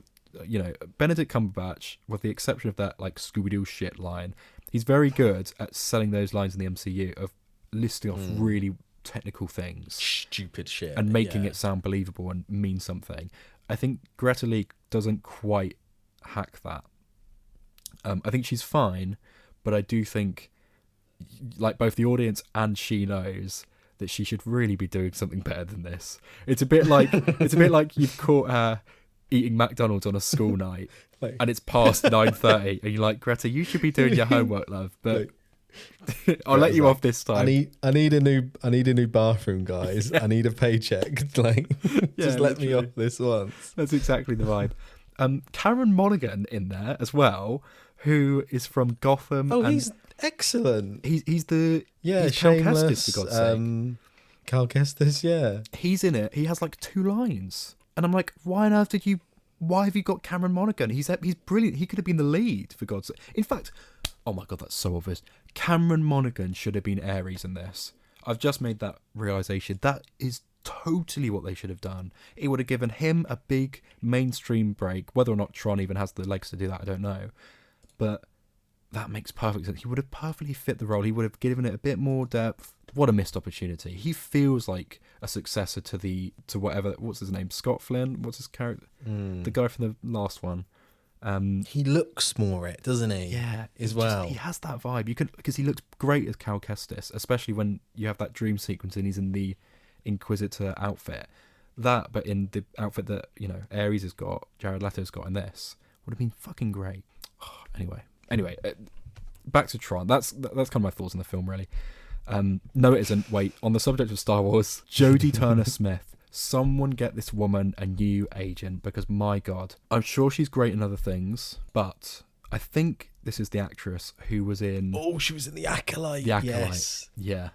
you know, Benedict Cumberbatch, with the exception of that like Scooby-Doo shit line, he's very good at selling those lines in the MCU of listing off really technical things, stupid shit, and making it sound believable and mean something. I think Greta Lee doesn't quite hack that. I think she's fine, but I do think, like, both the audience and she knows that she should really be doing something better than this. It's a bit like you've caught her eating McDonald's on a school night, and it's past 9:30, and you're like, Greta, you should be doing your homework, love. But I'll let you off this time. I need a new bathroom, guys. I need a paycheck. Like, just let me off this once. That's exactly the vibe. Cameron Monaghan in there as well, who is from Gotham. Oh, he's excellent. He's Cal Shameless, Kestis, for God's sake. Cal Kestis, yeah. He's in it. He has like 2 lines, and I'm like, why on earth why have you got Cameron Monaghan? He's brilliant. He could have been the lead, for God's sake. In fact, oh my God, that's so obvious. Cameron Monaghan should have been Ares in this. I've just made that realization. That is totally what they should have done. It would have given him a big mainstream break. Whether or not Tron even has the legs to do that, I don't know. But that makes perfect sense. He would have perfectly fit the role. He would have given it a bit more depth. What a missed opportunity. He feels like a successor to whatever, what's his name? Scott Flynn? What's his character? The guy from the last one. He looks more it, doesn't he? Yeah, as well. He has that vibe. You could, because he looks great as Cal Kestis, especially when you have that dream sequence and he's in the Inquisitor outfit. That, but in the outfit that, you know, Ares has got, Jared Leto's got in this, would have been fucking great. Anyway, back to Tron. That's kind of my thoughts on the film, really. No, it isn't. Wait, on the subject of Star Wars, Jodie Turner-Smith. Someone get this woman a new agent, because my God, I'm sure she's great in other things, but I think this is the actress who was in... Oh, she was in The Acolyte. The Acolyte. Yes. Yeah.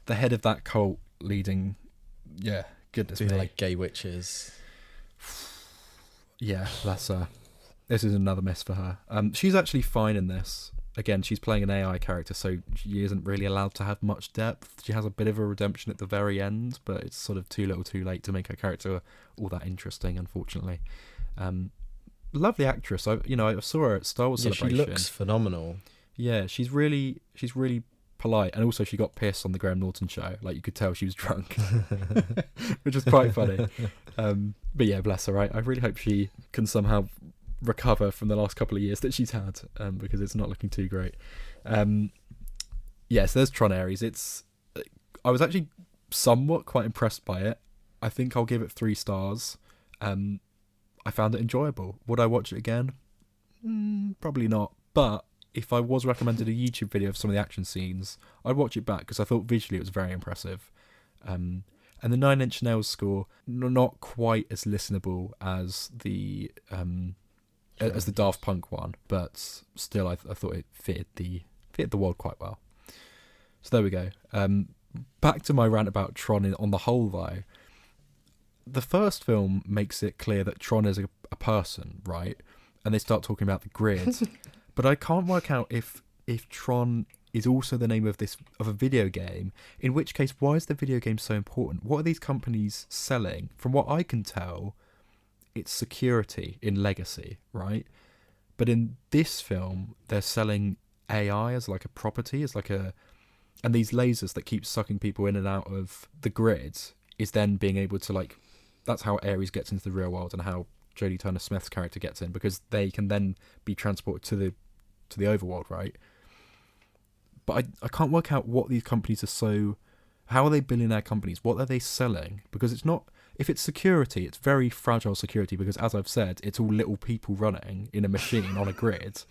The head of that cult leading... Yeah, goodness me. Like gay witches. Yeah, bless her. This is another miss for her. She's actually fine in this. Again, she's playing an AI character, so she isn't really allowed to have much depth. She has a bit of a redemption at the very end, but it's sort of too little too late to make her character all that interesting, unfortunately. Lovely actress. I saw her at Star Wars Celebration. She looks phenomenal. Yeah, she's really polite, and also she got pissed on the Graham Norton show. Like, you could tell she was drunk, which is quite funny. But yeah, bless her. I really hope she can somehow recover from the last couple of years that she's had, because it's not looking too great. So there's Tron ARES. I was actually somewhat quite impressed by it. I think I'll give it 3 stars. I found it enjoyable. Would I watch it again? Probably not. But if I was recommended a YouTube video of some of the action scenes, I'd watch it back, because I thought visually it was very impressive. And the 9 Inch Nails score, not quite as listenable as the Daft Punk one, but still I thought it fitted the world quite well. So there we go. Back to my rant about Tron on the whole, though. The first film makes it clear that Tron is a person, right? And they start talking about the grid. But I can't work out if Tron is also the name of a video game, in which case, why is the video game so important? What are these companies selling? From what I can tell, it's security in Legacy, right? But in this film, they're selling AI as like a property, and these lasers that keep sucking people in and out of the grid is then being able to, like, that's how ARES gets into the real world, and how Jodie Turner-Smith's character gets in, because they can then be transported to the overworld, right? But I can't work out what these companies are how are they billionaire companies? What are they selling? Because it's not, if it's security, it's very fragile security, because as I've said, it's all little people running in a machine on a grid.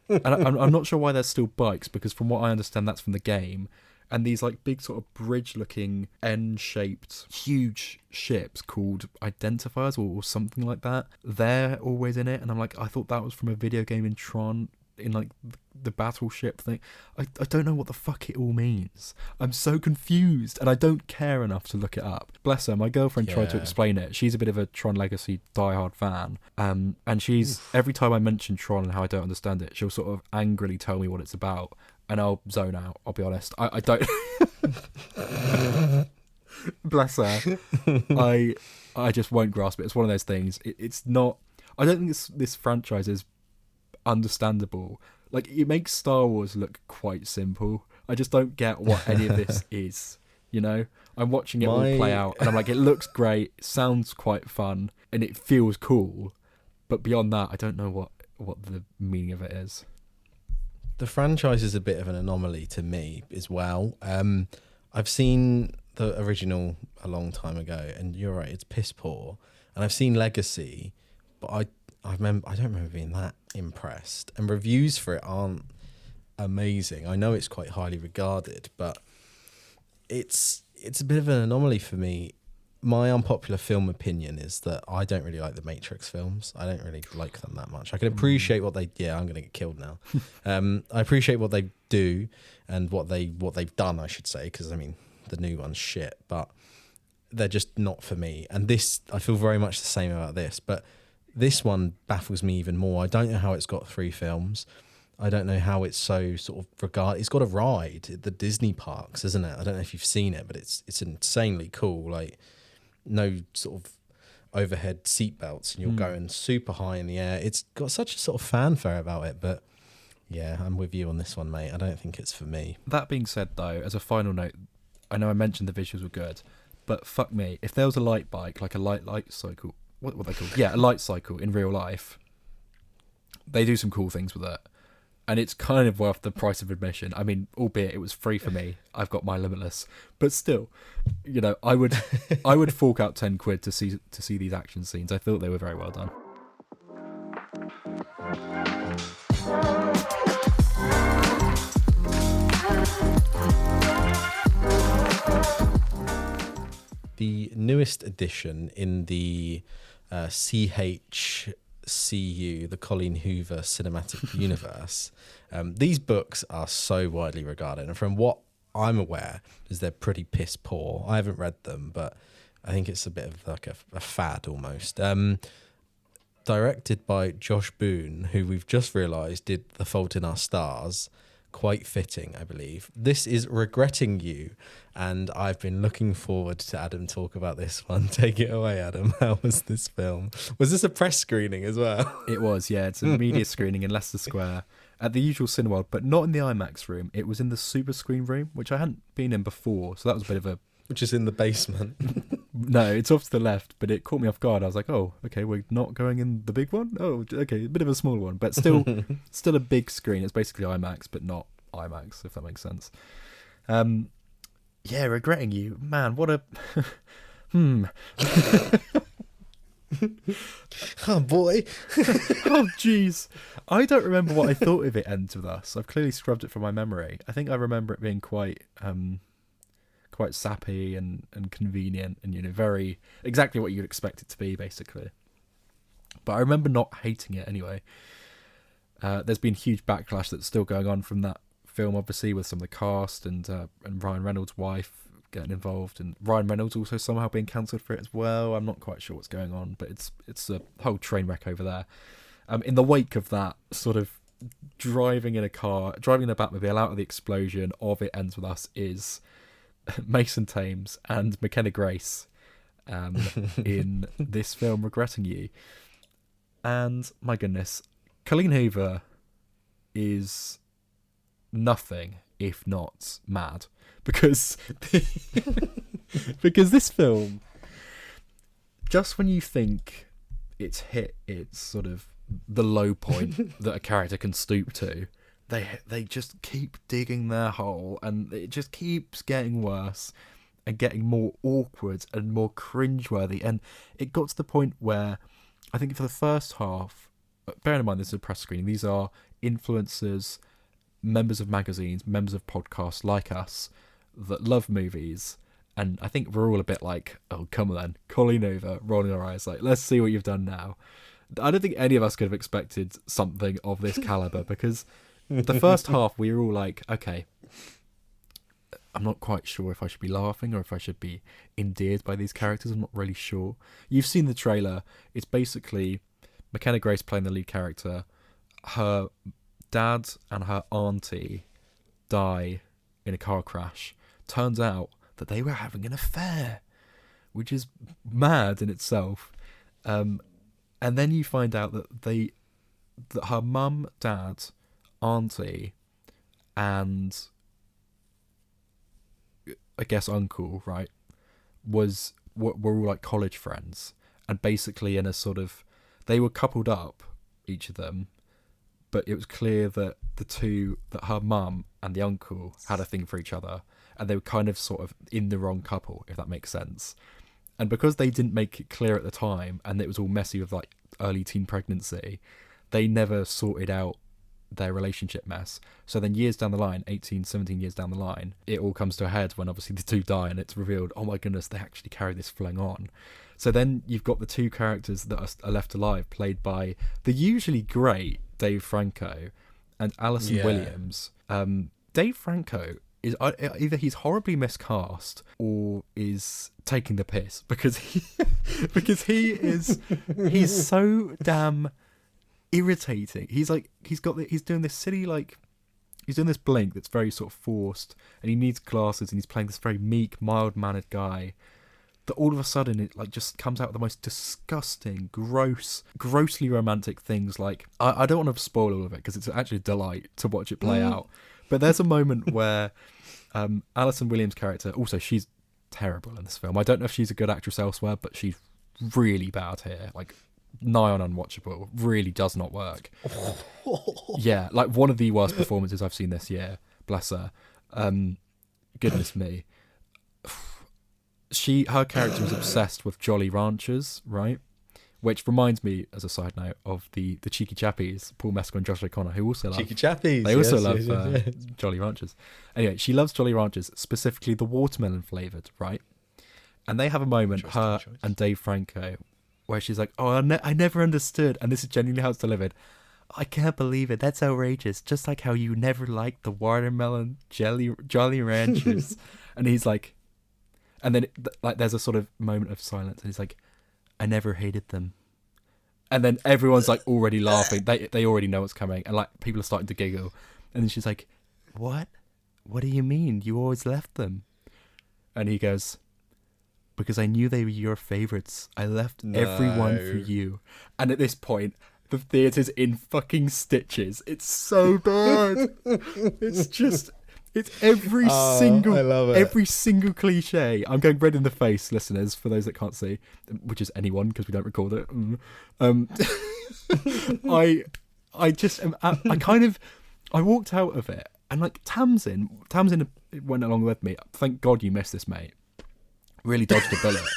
And I'm not sure why there's still bikes, because from what I understand, that's from the game. And these like big sort of bridge-looking N-shaped huge ships called identifiers or something like that, they're always in it. And I'm like, I thought that was from a video game in Tron, in like the battleship thing. I don't know what the fuck it all means. I'm so confused, and I don't care enough to look it up. Bless her, my girlfriend tried to explain it. She's a bit of a Tron Legacy diehard fan, and she's every time I mention Tron and how I don't understand it, she'll sort of angrily tell me what it's about, and I'll zone out. I'll be honest, I don't. Bless her. I just won't grasp it. It's one of those things. It's not. I don't think this franchise is understandable. Like, it makes Star Wars look quite simple. I just don't get what any of this is, you know? I'm watching it all play out, and I'm like, it looks great, it sounds quite fun, and it feels cool, but beyond that, I don't know what the meaning of it is. The franchise is a bit of an anomaly to me as well. I've seen the original a long time ago, and you're right, it's piss poor. And I've seen Legacy, but I don't remember being that impressed. And reviews for it aren't amazing. I know it's quite highly regarded, but it's a bit of an anomaly for me. My unpopular film opinion is that I don't really like the Matrix films. I don't really like them that much. I can appreciate what they... Yeah, I'm going to get killed now. I appreciate what they do and what they've done, I should say, because, I mean, the new one's shit, but they're just not for me. And this, I feel very much the same about this, but this one baffles me even more. I don't know how it's got 3 films. I don't know how it's so sort of regarded. It's got a ride at the Disney parks, isn't it? I don't know if you've seen it, but it's insanely cool. Like, no sort of overhead seatbelts, and you're going super high in the air. It's got such a sort of fanfare about it, but yeah, I'm with you on this one, mate. I don't think it's for me. That being said, though, as a final note, I know I mentioned the visuals were good, but fuck me, if there was a light bike, like a light cycle, what are they called? Yeah, a light cycle in real life, they do some cool things with it. And it's kind of worth the price of admission. I mean, albeit it was free for me. I've got my Limitless, but still, you know, I would fork out 10 quid to see these action scenes. I thought they were very well done. The newest edition in the CHCU, the Colleen Hoover Cinematic Universe. These books are so widely regarded, and from what I'm aware, is they're pretty piss poor. I haven't read them, but I think it's a bit of like a fad almost. directed by Josh Boone, who we've just realised did The Fault in Our Stars. Quite fitting, I believe. This is Regretting You, and I've been looking forward to Adam talk about this one. Take it away, Adam. How was this film? Was this a press screening as well? It was, yeah. It's a media screening in Leicester Square at the usual Cineworld, but not in the IMAX room. It was in the Super Screen room, which I hadn't been in before, so that was a bit of a... Which is in the basement. No, it's off to the left, but it caught me off guard. I was like, oh, okay, we're not going in the big one? Oh, okay, a bit of a smaller one, but still a big screen. It's basically IMAX, but not IMAX, if that makes sense. Yeah, Regretting You. Man, what a... Oh, boy. Oh, jeez. I don't remember what I thought of It Ends With Us. I've clearly scrubbed it from my memory. I think I remember it being quite sappy and convenient and, very exactly what you'd expect it to be, basically. But I remember not hating it anyway. There's been huge backlash that's still going on from that film, obviously, with some of the cast and Ryan Reynolds' wife getting involved, and Ryan Reynolds also somehow being cancelled for it as well. I'm not quite sure what's going on, but it's a whole train wreck over there. In the wake of that, sort of driving in a Batmobile out of the explosion of It Ends With Us is Mason Thames and McKenna Grace in this film, Regretting You. And my goodness, Colleen Hoover is nothing if not mad, because because this film, just when you think it's hit its sort of the low point that a character can stoop to, they just keep digging their hole, and it just keeps getting worse and getting more awkward and more cringeworthy. And it got to the point where I think for the first half, bearing in mind this is a press screening, these are influencers, members of magazines, members of podcasts like us that love movies, and I think we're all a bit like, oh, come on then, Colleen Hoover, rolling our eyes like, let's see what you've done now. I don't think any of us could have expected something of this caliber, because the first half we were all like, okay, I'm not quite sure if I should be laughing or if I should be endeared by these characters. I'm not really sure. You've seen the trailer. It's basically McKenna Grace playing the lead character. Her dad and her auntie die in a car crash. Turns out that they were having an affair, which is mad in itself. And then you find out that her mum, dad, auntie, and I guess uncle, right, were all like college friends, and basically in a sort of, they were coupled up, each of them, but it was clear that that her mum and the uncle had a thing for each other, and they were kind of sort of in the wrong couple, if that makes sense. And because they didn't make it clear at the time, and it was all messy with like early teen pregnancy, they never sorted out their relationship mess. So then years down the line, 18, 17 years down the line, it all comes to a head when obviously the two die, and it's revealed, oh my goodness, they actually carry this fling on. So then you've got the two characters that are left alive, played by the usually great Dave Franco and Alison Williams. Dave Franco is either he's horribly miscast or is taking the piss, because he's so damn irritating. He's doing this silly, like, he's doing this blink that's very sort of forced, and he needs glasses, and he's playing this very meek, mild-mannered guy that all of a sudden it like just comes out with the most disgusting, grossly romantic things. Like, I don't want to spoil all of it because it's actually a delight to watch it play out. But there's a moment where Alison Williams' character, also she's terrible in this film. I don't know if she's a good actress elsewhere, but she's really bad here. Like, nigh on unwatchable. Really does not work. Yeah, like one of the worst performances I've seen this year. Bless her. Goodness me. Her character is obsessed with Jolly Ranchers, right? Which reminds me, as a side note, of the cheeky chappies, Paul Mescal and Josh O'Connor, who also love cheeky chappies. They also love Jolly Ranchers. Anyway, she loves Jolly Ranchers, specifically the watermelon flavoured, right? And they have a moment, her and Dave Franco, where she's like, "Oh, I never understood," and this is genuinely how it's delivered. "I can't believe it. That's outrageous. Just like how you never liked the watermelon Jolly Ranchers." And he's like, and then like there's a sort of moment of silence, and he's like, "I never hated them. And then everyone's like already laughing. They already know what's coming, and like people are starting to giggle. And then she's like, "What? What do you mean? You always left them?" And he goes, "Because I knew they were your favourites. I left everyone for you." And at this point, the theatre's in fucking stitches. It's so bad. It's every single, I love it. every single cliche. I'm going red in the face, listeners, for those that can't see, which is anyone because we don't record it. I walked out of it, and like Tamsin went along with me. Thank God you missed this, mate. Really dodged a bullet.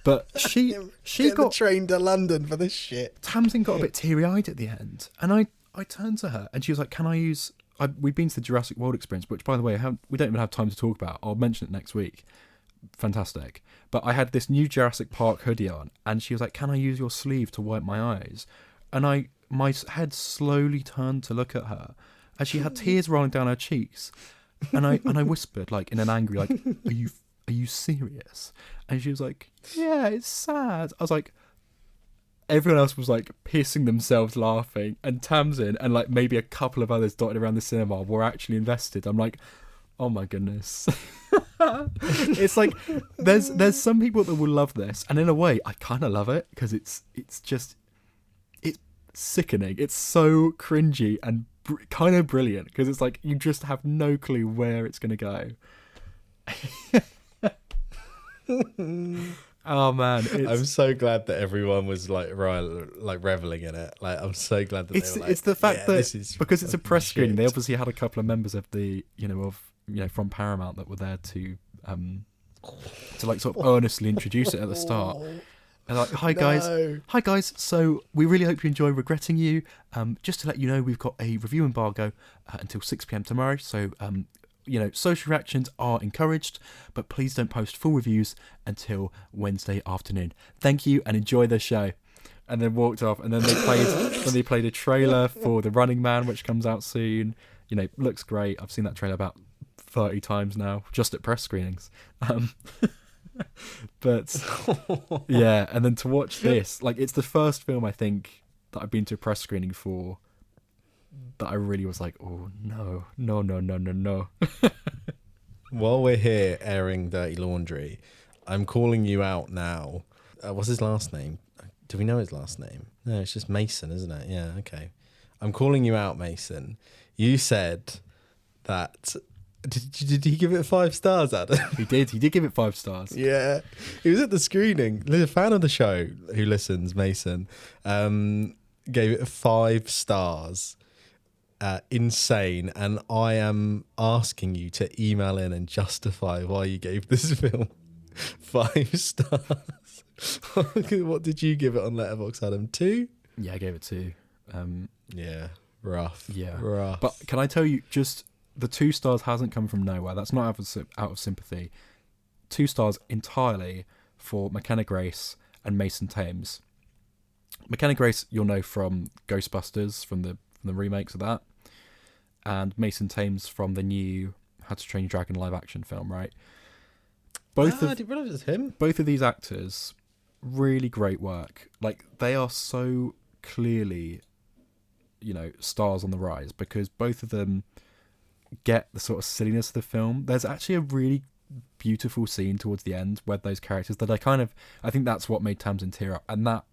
But she got the train to London for this shit. Tamsin got a bit teary-eyed at the end, and I turned to her, and she was like, "Can I use?" We've been to the Jurassic World experience, which, by the way, we don't even have time to talk about. I'll mention it next week. Fantastic. But I had this new Jurassic Park hoodie on, and she was like, "Can I use your sleeve to wipe my eyes?" And my head slowly turned to look at her, and she had tears rolling down her cheeks, and I whispered, like in an angry, like, "Are you serious?" And she was like, "Yeah, it's sad." I was like, everyone else was like pissing themselves laughing, and Tamsin and like maybe a couple of others dotted around the cinema were actually invested. I'm like, oh my goodness. It's like there's some people that will love this, and in a way I kind of love it because it's sickening. It's so cringy and kind of brilliant because it's like you just have no clue where it's going to go. Oh man, I'm so glad that everyone was like reveling in it. Like, I'm so glad that they were like, it's the fact that this is because it's a press screening, they shit. obviously had a couple of members of the from Paramount that were there to like sort of earnestly introduce it at the start. And like, hi guys. So we really hope you enjoy Regretting You. Just to let you know, we've got a review embargo until 6 p.m. tomorrow. So social reactions are encouraged, but please don't post full reviews until Wednesday afternoon. Thank you and enjoy the show. And then walked off, and then they played a trailer for The Running Man, which comes out soon. Looks great. I've seen that trailer about 30 times now, just at press screenings. But yeah, and then to watch this, like, it's the first film I think that I've been to a press screening for that I really was like, oh no. While we're here airing dirty laundry, I'm calling you out now. What's his last name? Do we know his last name? No, it's just Mason, isn't it? Yeah, okay. I'm calling you out, Mason. You said that... Did he give it 5 stars, Adam? He did give it 5 stars. Yeah. He was at the screening. He's a fan of the show who listens, Mason. Gave it 5 stars. Insane. And I am asking you to email in and justify why you gave this film 5 stars. What did you give it on Letterboxd, Adam? 2? Yeah, I gave it 2. Yeah, rough. Yeah. Rough. But can I tell you, just the 2 stars hasn't come from nowhere. That's not out of sympathy. 2 stars entirely for McKenna Grace and Mason Thames. McKenna Grace, you'll know from Ghostbusters, from the remakes of that, and Mason Thames from the new How to Train Your Dragon live action film, right? I didn't realise it was him. Both of these actors, really great work. Like, they are so clearly, stars on the rise, because both of them get the sort of silliness of the film. There's actually a really beautiful scene towards the end where those characters that I think that's what made Tamsin tear up. And that,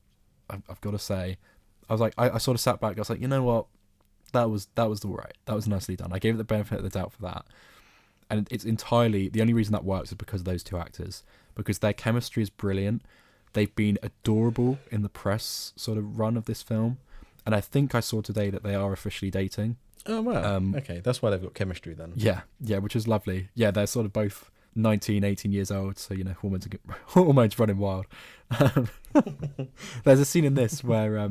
I've got to say, I was like, I sort of sat back, I was like, you know what, that was all right. That was nicely done. I gave it the benefit of the doubt for that. And it's entirely, the only reason that works is because of those 2 actors, because their chemistry is brilliant. They've been adorable in the press sort of run of this film. And I think I saw today that they are officially dating. Oh, wow. Okay, that's why they've got chemistry then. Yeah, which is lovely. Yeah, they're sort of both 19, 18 years old, so, hormones running wild. There's a scene in this where,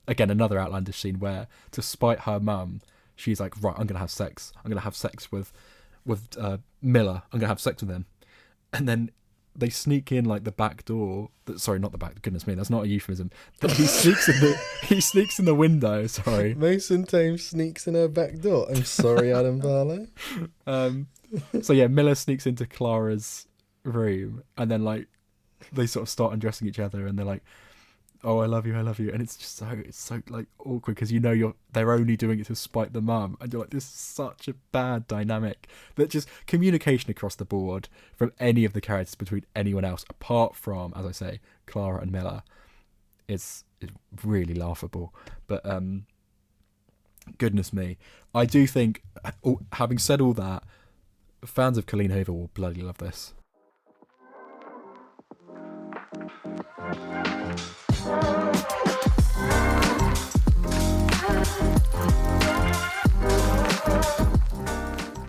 again, another outlandish scene where, to spite her mum, she's like, right, I'm going to have sex. I'm going to have sex with Miller. I'm going to have sex with him. And then they sneak in like the back door. Sorry, not the back. Goodness me, that's not a euphemism. He sneaks in the window. Sorry, Mason Thames sneaks in her back door. I'm sorry, Adam Barlow. So yeah, Miller sneaks into Clara's room, and then like they sort of start undressing each other, and they're like, oh, I love you, and it's so like awkward because they're only doing it to spite the mum, and you're like, this is such a bad dynamic. That just communication across the board from any of the characters between anyone else apart from, as I say, Clara and Miller, is really laughable. But goodness me, I do think, having said all that, fans of Colleen Hoover will bloody love this.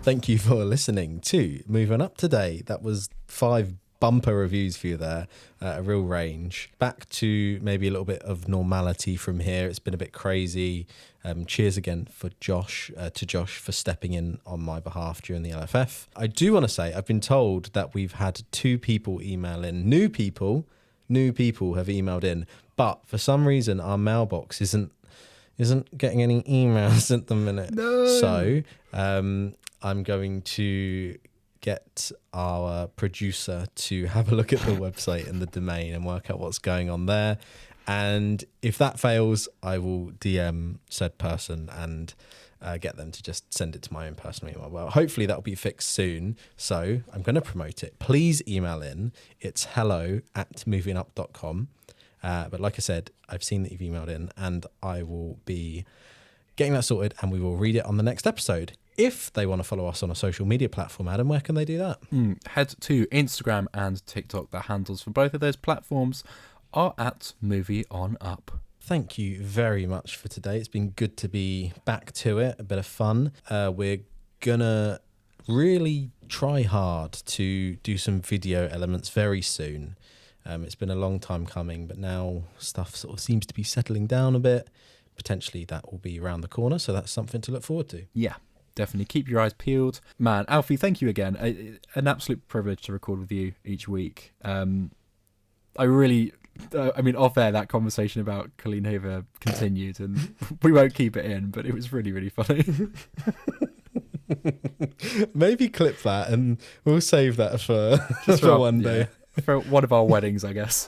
Thank you for listening to Moving Up today. That was 5 bumper reviews for you there, a real range. Back to maybe a little bit of normality from here. It's been a bit crazy. Cheers again for Josh for stepping in on my behalf during the LFF. I do want to say, I've been told that we've had 2 people email in. New people have emailed in, but for some reason our mailbox isn't getting any emails at the minute. No. So I'm going to get our producer to have a look at the website and the domain and work out what's going on there. And if that fails, I will DM said person and get them to just send it to my own personal email. Well, hopefully that'll be fixed soon. So I'm going to promote it. Please email in. It's hello@movingup.com. But like I said, I've seen that you've emailed in, and I will be getting that sorted, and we will read it on the next episode. If they want to follow us on a social media platform, Adam, where can they do that? Head to Instagram and TikTok. The handles for both of those platforms are @MovieOnUp. Thank you very much for today. It's been good to be back to it, a bit of fun. We're going to really try hard to do some video elements very soon. It's been a long time coming, but now stuff sort of seems to be settling down a bit. Potentially that will be around the corner, so that's something to look forward to. Yeah, definitely. Keep your eyes peeled. Man, Alfie, thank you again. An absolute privilege to record with you each week. Off air, that conversation about Colleen Hoover continued, and we won't keep it in, but it was really, really funny. Maybe clip that, and we'll save that for one day. Yeah, for one of our weddings, I guess.